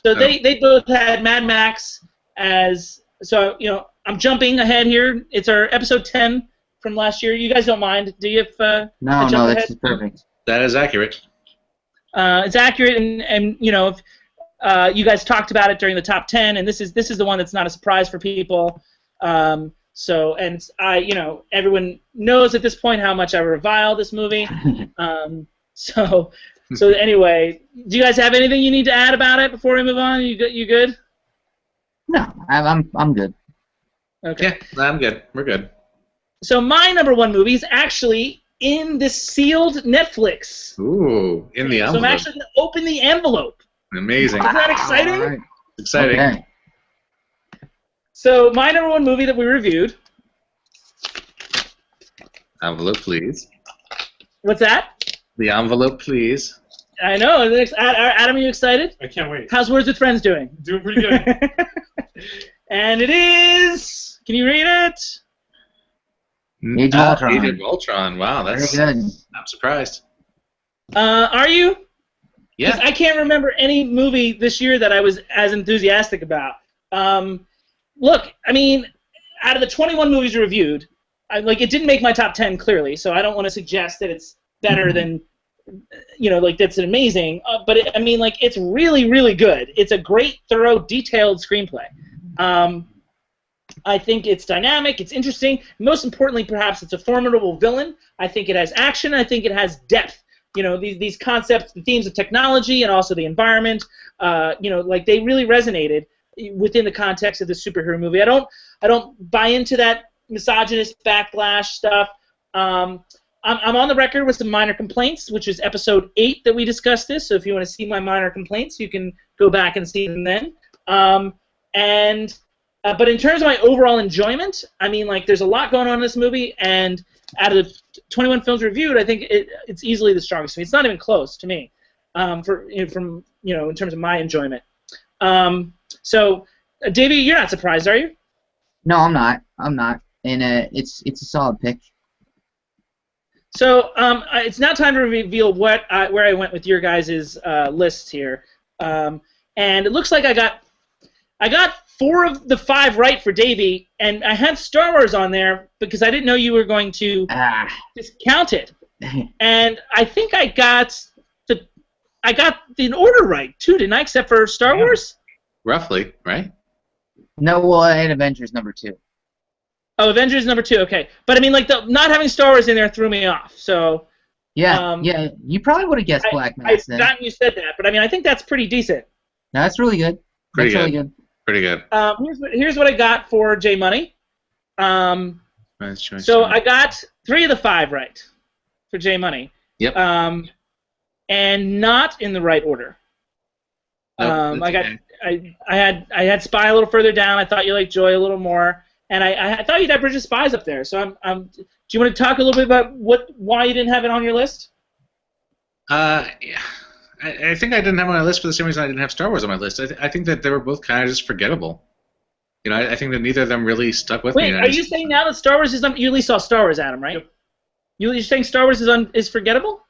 So they both had Mad Max as. So I'm jumping ahead here. It's our episode 10 from last year. You guys don't mind, do you? No, that's perfect. That is accurate. It's accurate, and if. You guys talked about it during the top 10, and this is the one that's not a surprise for people. Everyone knows at this point how much I revile this movie. So anyway, do you guys have anything you need to add about it before we move on? You good? No, I'm good. Okay. Yeah, I'm good. We're good. So my number 1 movie is actually in the sealed Netflix. Ooh, in the envelope. So I'm actually going to open the envelope. Amazing. Isn't that exciting? Right. Exciting. Okay. So my number 1 movie that we reviewed. Envelope, please. What's that? The envelope, please. I know. Adam, are you excited? I can't wait. How's Words with Friends doing? Doing pretty good. And it is. Can you read it? Age of Ultron. Age of Ultron. Wow, that's. Very good. I'm surprised. Are you? Yeah. 'Cause I can't remember any movie this year that I was as enthusiastic about. Look, I mean, out of the 21 movies reviewed, it didn't make my top 10 clearly, so I don't want to suggest that it's better than, that's amazing. But it's really, really good. It's a great, thorough, detailed screenplay. I think it's dynamic, it's interesting. Most importantly, perhaps, it's a formidable villain. I think it has action. I think it has depth. These concepts, the themes of technology and also the environment, they really resonated within the context of the superhero movie. I don't buy into that misogynist backlash stuff. I'm on the record with some minor complaints, which is episode 8 that we discussed this. So if you want to see my minor complaints, you can go back and see them then. But in terms of my overall enjoyment, there's a lot going on in this movie, and out of the 21 films reviewed, I think it's easily the strongest to me. It's not even close to me, in terms of my enjoyment. So, Davey, you're not surprised, are you? No, I'm not. And it's a solid pick. So it's now time to reveal where I went with your guys' lists here, and it looks like I got 4 of the 5 right for Davey, and I had Star Wars on there because I didn't know you were going to discount it. And I think I got the order right too, didn't I? Except for Star Wars. Roughly, right? No, well, I had Avengers number 2. Oh, Avengers number 2. Okay, but not having Star Wars in there threw me off. So. Yeah, you probably would have guessed Black Mass then. I forgot you said that, but I think that's pretty decent. No, that's really good. Really good. Pretty good. Here's what I got for J Money. So I got 3 of the 5 right for J Money. Yep. And not in the right order. Nope, I had Spy a little further down. I thought you liked Joy a little more, and I thought you'd have Bridge of Spies up there. So do you want to talk a little bit about why you didn't have it on your list? Yeah. I think I didn't have it on my list for the same reason I didn't have Star Wars on my list. I think that they were both kind of just forgettable. I think that neither of them really stuck with me. Wait, are you saying now that Star Wars is on? You at least saw Star Wars, Adam, right? Yep. You're saying Star Wars is forgettable?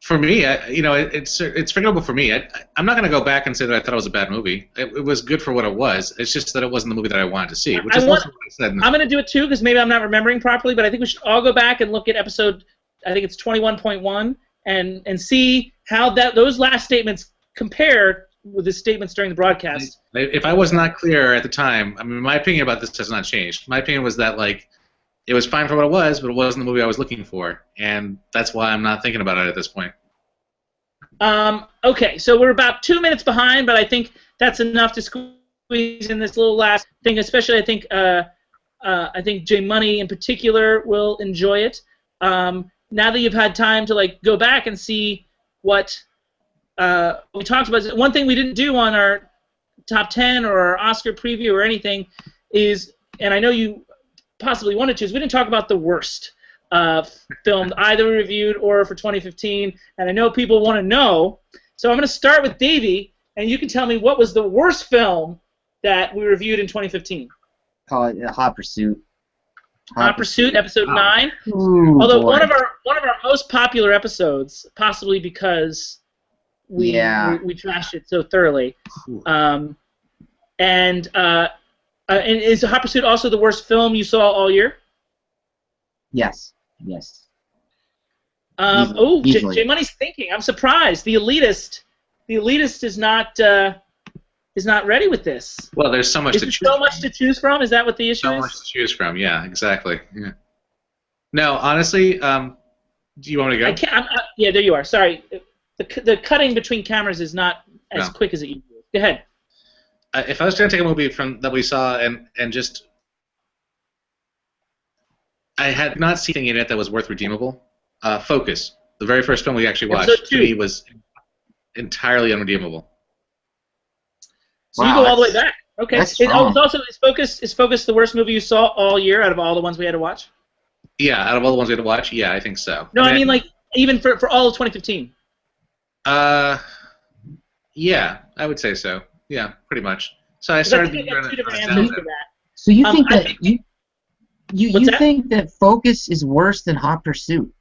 For me, it's forgettable for me. I'm not going to go back and say that I thought it was a bad movie. It was good for what it was. It's just that it wasn't the movie that I wanted to see, which is what I said. I'm going to do it too because maybe I'm not remembering properly, but I think we should all go back and look at episode, I think it's 21.1, and see how those last statements compare with the statements during the broadcast. If I was not clear at the time, I mean, my opinion about this has not changed. My opinion was that like it was fine for what it was, but it wasn't the movie I was looking for, and that's why I'm not thinking about it at this point. Okay, so we're about 2 minutes behind, but I think that's enough to squeeze in this little last thing. Especially, I think J Money in particular will enjoy it. Now that you've had time to like go back and see what we talked about, one thing we didn't do on our top 10 or our Oscar preview or anything is, and I know you possibly wanted to, is we didn't talk about the worst film either reviewed or for 2015, and I know people want to know, so I'm going to start with Davey, and you can tell me what was the worst film that we reviewed in 2015. Hot Pursuit. Hot Pursuit, episode 9. Ooh, Although boy. one of our most popular episodes, possibly because we trashed it so thoroughly. And is Hot Pursuit also the worst film you saw all year? Yes. J Money's thinking. I'm surprised. The elitist is not ready with this. Well, there's so much to choose. So much to choose from. Is that what the issue is? So much to choose from. Yeah, exactly. Yeah. No, honestly, do you want me to go? I can't. Yeah, there you are. Sorry, the cutting between cameras is not as quick as it used to be. Go ahead. If I was going to take a movie that we saw and just, I had not seen anything in it that was worth redeemable. Focus, the very first film we actually watched, to me was entirely unredeemable. So you go all the way back. Okay. Is Focus the worst movie you saw all year out of all the ones we had to watch? Yeah, out of all the ones we had to watch, yeah, I think so. No, I mean like even for all of 2015. Yeah, I would say so. Yeah, pretty much. So I started. I got two different answers for that. So you think that you think that Focus is worse than Hot Pursuit?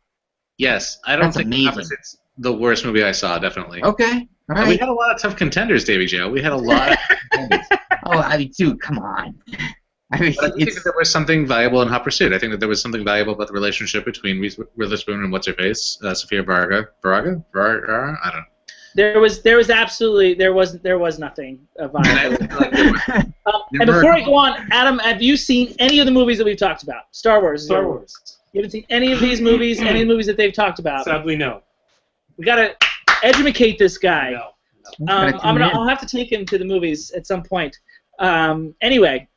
Yes, I don't think amazing. Hot Pursuit's the worst movie I saw. Definitely. Okay, all right. We had a lot of tough contenders, Davy Joe. We had a lot of contenders. Oh, I mean, dude, come on. I mean, But I think that there was something valuable in Hot Pursuit. I think that there was something valuable about the relationship between Witherspoon and what's her face, Sofia Vergara. I don't know. There was nothing viable. And before I go on, Adam, have you seen any of the movies that we've talked about? Star Wars. Star Wars. You haven't seen any of these movies? Any of the movies that they've talked about? Sadly, no. We gotta educate this guy. No. I'll have to take him to the movies at some point. Anyway,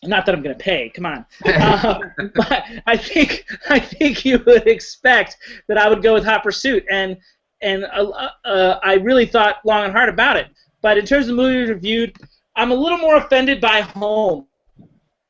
not that I'm gonna pay. Come on. But I think you would expect that I would go with Hot Pursuit, and I really thought long and hard about it. But in terms of the movie reviewed, I'm a little more offended by Home.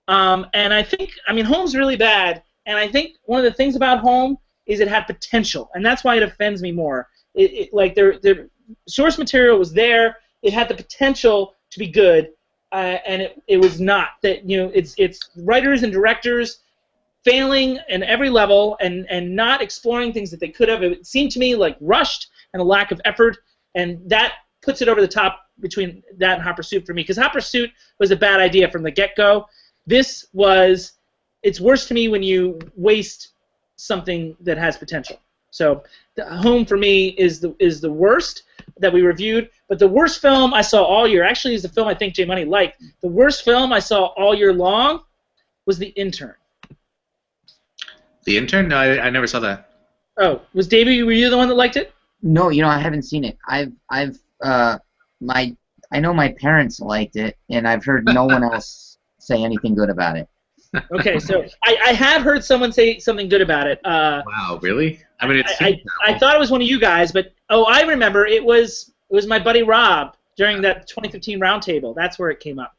And I think, Home's really bad. And I think one of the things about Home is it had potential, and that's why it offends me more. The source material was there. It had the potential to be good, and it was not. That it's writers and directors failing in every level and not exploring things that they could have. It seemed to me like rushed and a lack of effort, and that puts it over the top between that and Hot Pursuit for me, because Hot Pursuit was a bad idea from the get-go. It's worse to me when you waste something that has potential. So Home for me is the worst that we reviewed, but the worst film I saw all year actually is the film I think J Money liked. The worst film I saw all year long was The Intern. The Intern? No, I never saw that. Oh, was Davey? Were you the one that liked it? No, I haven't seen it. I know my parents liked it, and I've heard no one else say anything good about it. Okay, so I have heard someone say something good about it. Wow, really? I thought it was one of you guys, but I remember it was my buddy Rob during that 2015 roundtable. That's where it came up,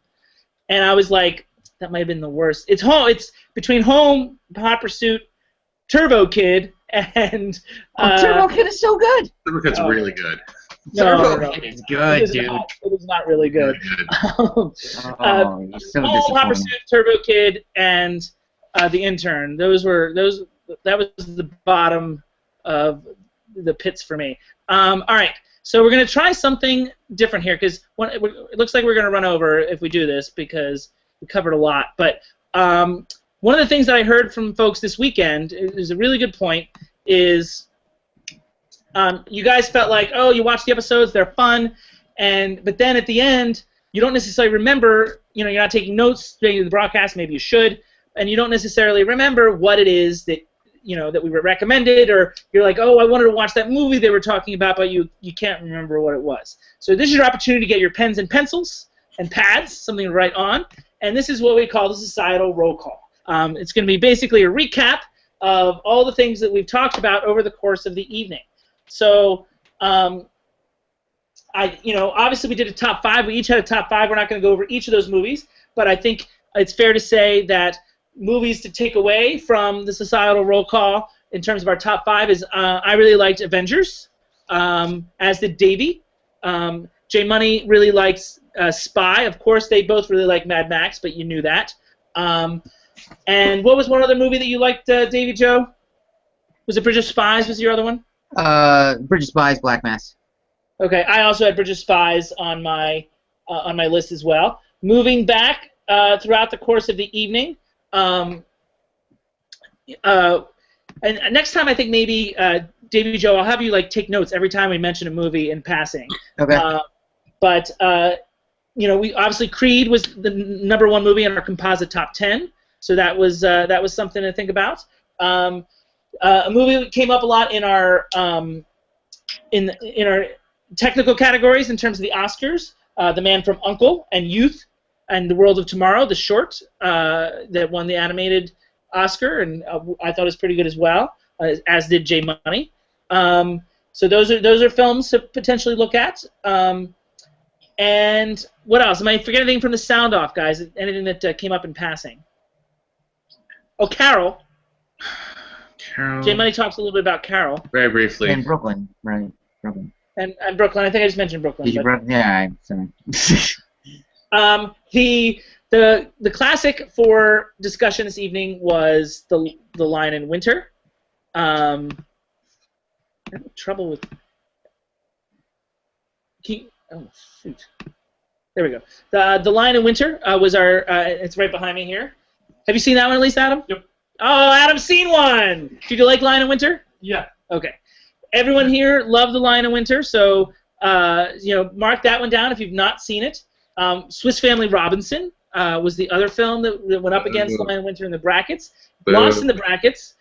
and I was like, that might have been the worst. It's between Home, Hot Pursuit, Turbo Kid, and Turbo Kid is so good. Turbo Kid's really good. No, it's good, dude. It is not really good. You're so Home, Hot Pursuit, Turbo Kid, and The Intern. That was the bottom of the pits for me. All right, so we're gonna try something different here, because it looks like we're gonna run over if we do this because we covered a lot. But one of the things that I heard from folks this weekend is a really good point. Is you guys felt like, oh, you watch the episodes, they're fun, but then at the end, you don't necessarily remember, you're not taking notes during the broadcast, maybe you should, and you don't necessarily remember what it is that that we were recommended, or you're like, oh, I wanted to watch that movie they were talking about, but you can't remember what it was. So this is your opportunity to get your pens and pencils and pads, something to write on, and this is what we call the societal roll call. It's going to be basically a recap of all the things that we've talked about over the course of the evening. So, obviously we did a top 5. We each had a top 5. We're not going to go over each of those movies, but I think it's fair to say that movies to take away from the societal roll call in terms of our top 5 is I really liked Avengers, as did Davey. J Money really likes Spy. Of course, they both really like Mad Max, but you knew that. And what was one other movie that you liked, Davey Joe? Was it Bridge of Spies? Was your other one? Bridge of Spies, Black Mass. Okay, I also had Bridge of Spies on my list as well. Moving back throughout the course of the evening. And next time I think maybe Davey Joe, I'll have you take notes every time we mention a movie in passing. Okay. But we obviously Creed was the #1 movie in our composite top 10, so that was something to think about. A movie that came up a lot in our in our technical categories in terms of the Oscars, The Man from U.N.C.L.E. and Youth and The World of Tomorrow, the short that won the animated Oscar, and I thought it was pretty good as well, as did J Money. So those are films to potentially look at. And what else? Am I forgetting anything from the sound off, guys? Anything that came up in passing? Oh, Carol. Carol. J Money talks a little bit about Carol. Very briefly. And Brooklyn, right? Brooklyn. And Brooklyn. I think I just mentioned Brooklyn. Yeah, sorry. The classic for discussion this evening was the Lion in Winter. I have trouble with. Oh shoot! There we go. The Lion in Winter was our. It's right behind me here. Have you seen that one at least, Adam? Yep. Oh, Adam's seen one. Did you like Lion in Winter? Yeah. Okay. Everyone here loved The Lion in Winter, so mark that one down if you've not seen it. Swiss Family Robinson was the other film that went up against The Lion in Winter in the brackets. Lost in the brackets,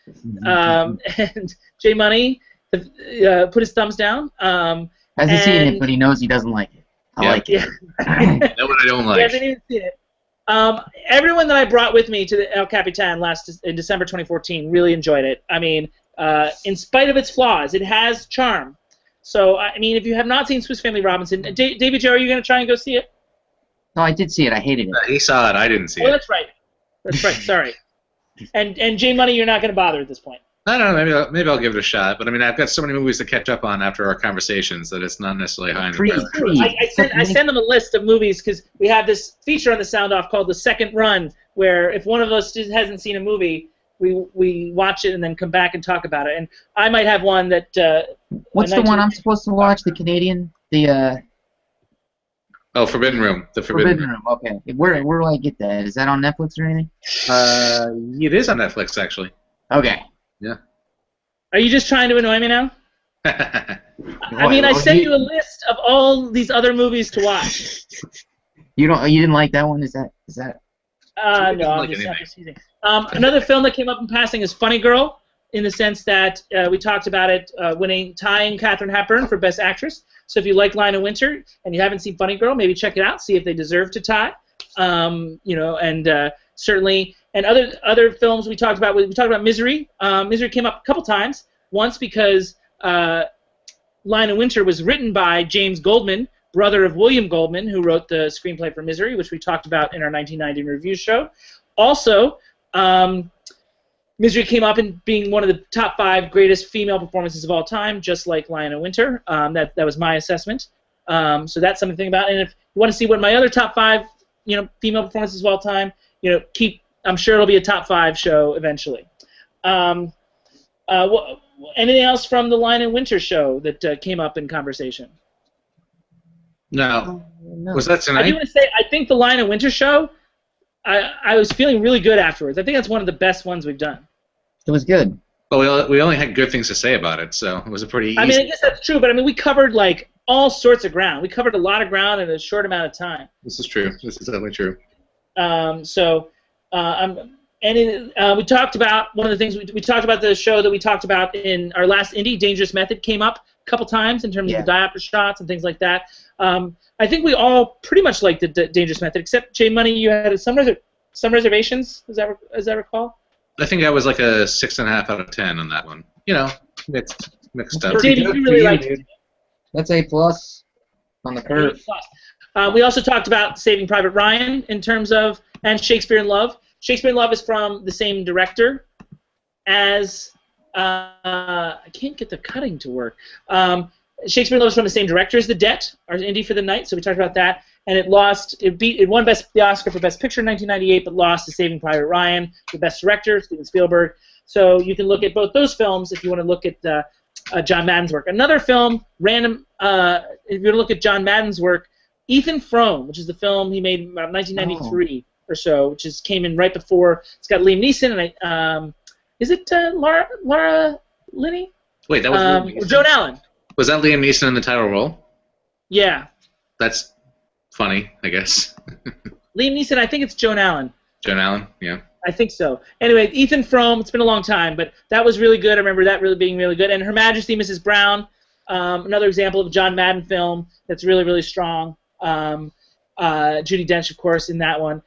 and J Money put his thumbs down. Hasn't seen it, but he knows he doesn't like it. I like it. That one I don't like. He hasn't even seen it. Everyone that I brought with me to the El Capitan in December 2014 really enjoyed it. I mean, in spite of its flaws, it has charm. So, I mean, if you have not seen Swiss Family Robinson, David Joe, are you going to try and go see it? No, I did see it. I hated it. He saw it. I didn't see it. Oh, that's right. That's right. Sorry. And J Money, you're not going to bother at this point. I don't know. Maybe I'll give it a shot. But I mean, I've got so many movies to catch up on after our conversations that it's not necessarily high on the list. I send them a list of movies because we have this feature on the Sound Off called the Second Run, where if one of us hasn't seen a movie, we watch it and then come back and talk about it. And I might have one that. What's the one I'm supposed to watch? The Canadian, Oh, Forbidden Room. The Forbidden Room. Okay. Where do I get that? Is that on Netflix or anything? It is on Netflix actually. Okay. Yeah. Are you just trying to annoy me now? I mean, I sent you a list of all these other movies to watch. You didn't like that one? Is that? No, I'm just teasing. Another film that came up in passing is Funny Girl, in the sense that we talked about it tying Katharine Hepburn for Best Actress. So if you like Lion in Winter and you haven't seen Funny Girl, maybe check it out, see if they deserve to tie. Certainly, and other films we talked about. We talked about Misery. Misery came up a couple times. Once because Lion in Winter was written by James Goldman, brother of William Goldman, who wrote the screenplay for Misery, which we talked about in our 1990 review show. Also, Misery came up in being one of the top 5 greatest female performances of all time, just like Lion in Winter. That was my assessment. So that's something to think about. And if you want to see what my other top 5, female performances of all time, I'm sure it'll be a top 5 show eventually. Anything else from the Lion in Winter show that came up in conversation? No. Was that tonight? I do want to say, I think the Lion in Winter show, I was feeling really good afterwards. I think that's one of the best ones we've done. It was good. Well, we only had good things to say about it, so it was a pretty easy. I mean, I guess that's true, but I mean, we covered all sorts of ground. We covered a lot of ground in a short amount of time. This is true. This is definitely true. We talked about one of the things we talked about the show that we talked about in our last indie. Dangerous Method came up a couple times in terms of the diopter shots and things like that. I think we all pretty much liked the Dangerous Method, except J Money. You had some reservations. Does that recall? I think I was like a 6.5 out of 10 on that one. You know, mixed up. David, you really liked it. That's A+ on the curve. We also talked about Saving Private Ryan in terms of, and Shakespeare in Love. Shakespeare in Love is from the same director as, I can't get the cutting to work. Shakespeare in Love is from the same director as The Debt, our indie for the night, so we talked about that. And it won the Oscar for Best Picture in 1998, but lost to Saving Private Ryan for Best Director, Steven Spielberg. So you can look at both those films if you want to look at John Madden's work. Another film, if you want to look at John Madden's work, Ethan Frome, which is the film he made about 1993 or so, which came in right before. It's got Liam Neeson and is it Laura Linney? Wait, that was Liam Neeson. Joan Allen. Was that Liam Neeson in the title role? Yeah. That's funny, I guess. Liam Neeson, I think it's Joan Allen. Joan Allen, yeah. I think so. Anyway, Ethan Frome, it's been a long time, but that was really good. I remember that really being really good. And Her Majesty, Mrs. Brown, another example of a John Madden film that's really, really strong. Judi Dench, of course, in that one.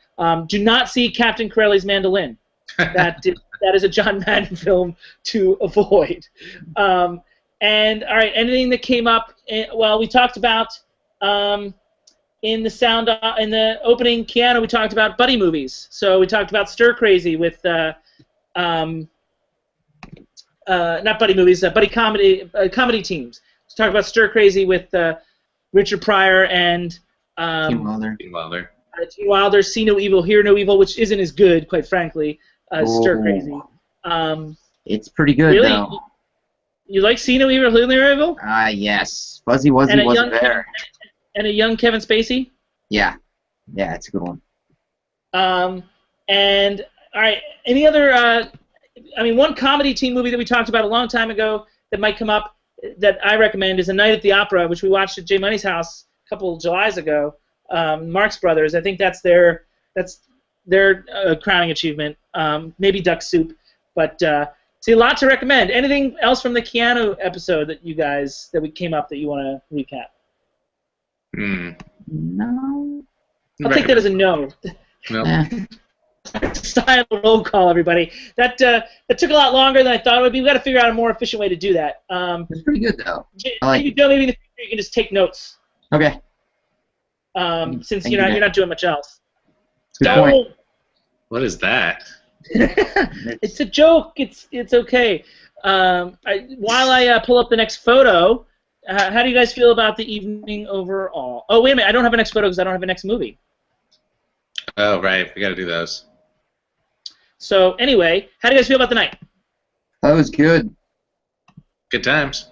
Do not see Captain Corelli's Mandolin. That is a John Madden film to avoid. And all right, anything that came up? We talked about in the opening Keanu. We talked about buddy movies. So we talked about Stir Crazy with not buddy movies, buddy comedy teams. Let's talk about Stir Crazy with Richard Pryor and Gene Wilder. Gene Wilder, See No Evil, Hear No Evil, which isn't as good, quite frankly, as Stir Crazy. It's pretty good, really? though. You like See No Evil, Hear No Evil? Yes. Fuzzy Wuzzy wasn't there. And a young Kevin Spacey? Yeah. Yeah, it's a good one. And, all right, any other, one comedy teen movie that we talked about a long time ago that might come up that I recommend is A Night at the Opera, which we watched at J Money's house a couple of Julys ago. Marx Brothers, I think that's their crowning achievement. Maybe Duck Soup, but see, a lot to recommend. Anything else from the Keanu episode that we came up that you want to recap? No. I'll take that as a no. No. Style roll call, everybody. That took a lot longer than I thought it would be. We've got to figure out a more efficient way to do that. It's pretty good, though. Maybe in the future you can just take notes. Okay. Since you're not doing much else. Good point. What is that? It's a joke. It's okay. While I pull up the next photo, how do you guys feel about the evening overall? Oh, wait a minute. I don't have a next photo because I don't have a next movie. Oh, right. We got to do those. So, anyway, how do you guys feel about the night? That was good. Good times.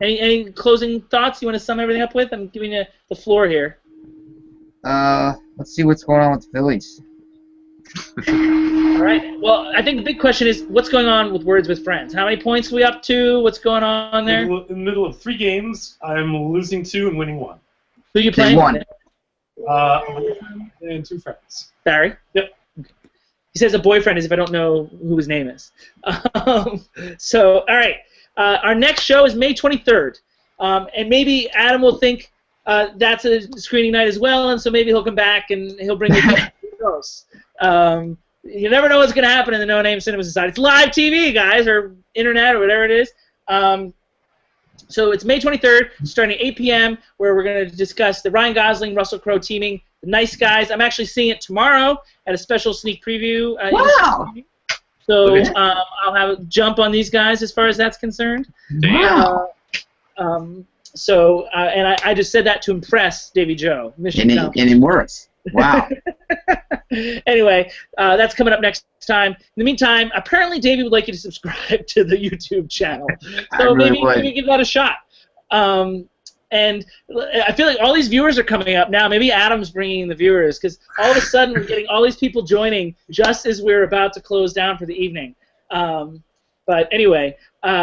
Any closing thoughts you want to sum everything up with? I'm giving you the floor here. Let's see what's going on with the Phillies. All right. Well, I think the big question is what's going on with Words with Friends? How many points are we up to? What's going on there? In the middle of 3 games, I'm losing 2 and winning 1. Who are you playing? One. A boyfriend and 2 friends. Barry? Yep. He says a boyfriend as if I don't know who his name is. So, all right. Our next show is May 23rd. And maybe Adam will think that's a screening night as well, and so maybe he'll come back and he'll bring you shows. You never know what's going to happen in the No Name Cinema Society. It's live TV, guys, or internet, or whatever it is. So it's May 23rd, starting at 8 p.m., where we're going to discuss the Ryan Gosling, Russell Crowe teaming, The Nice Guys. I'm actually seeing it tomorrow at a special sneak preview. Wow! So I'll have a jump on these guys as far as that's concerned. Wow! And I just said that to impress Davy Joe. And it works. Wow. Anyway, that's coming up next time. In the meantime, apparently Davey would like you to subscribe to the YouTube channel. So maybe give that a shot. And I feel like all these viewers are coming up now. Maybe Adam's bringing the viewers because all of a sudden we're getting all these people joining just as we're about to close down for the evening. But anyway,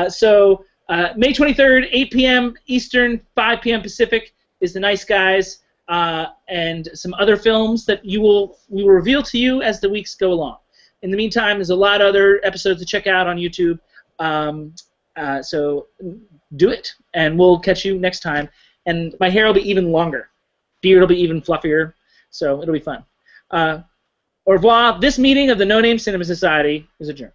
so May 23rd, 8 p.m. Eastern, 5 p.m. Pacific is The Nice Guys, and some other films that we will reveal to you as the weeks go along. In the meantime, there's a lot of other episodes to check out on YouTube, so do it, and we'll catch you next time. And my hair will be even longer. Beard will be even fluffier, so it'll be fun. Au revoir. This meeting of the No Name Cinema Society is adjourned.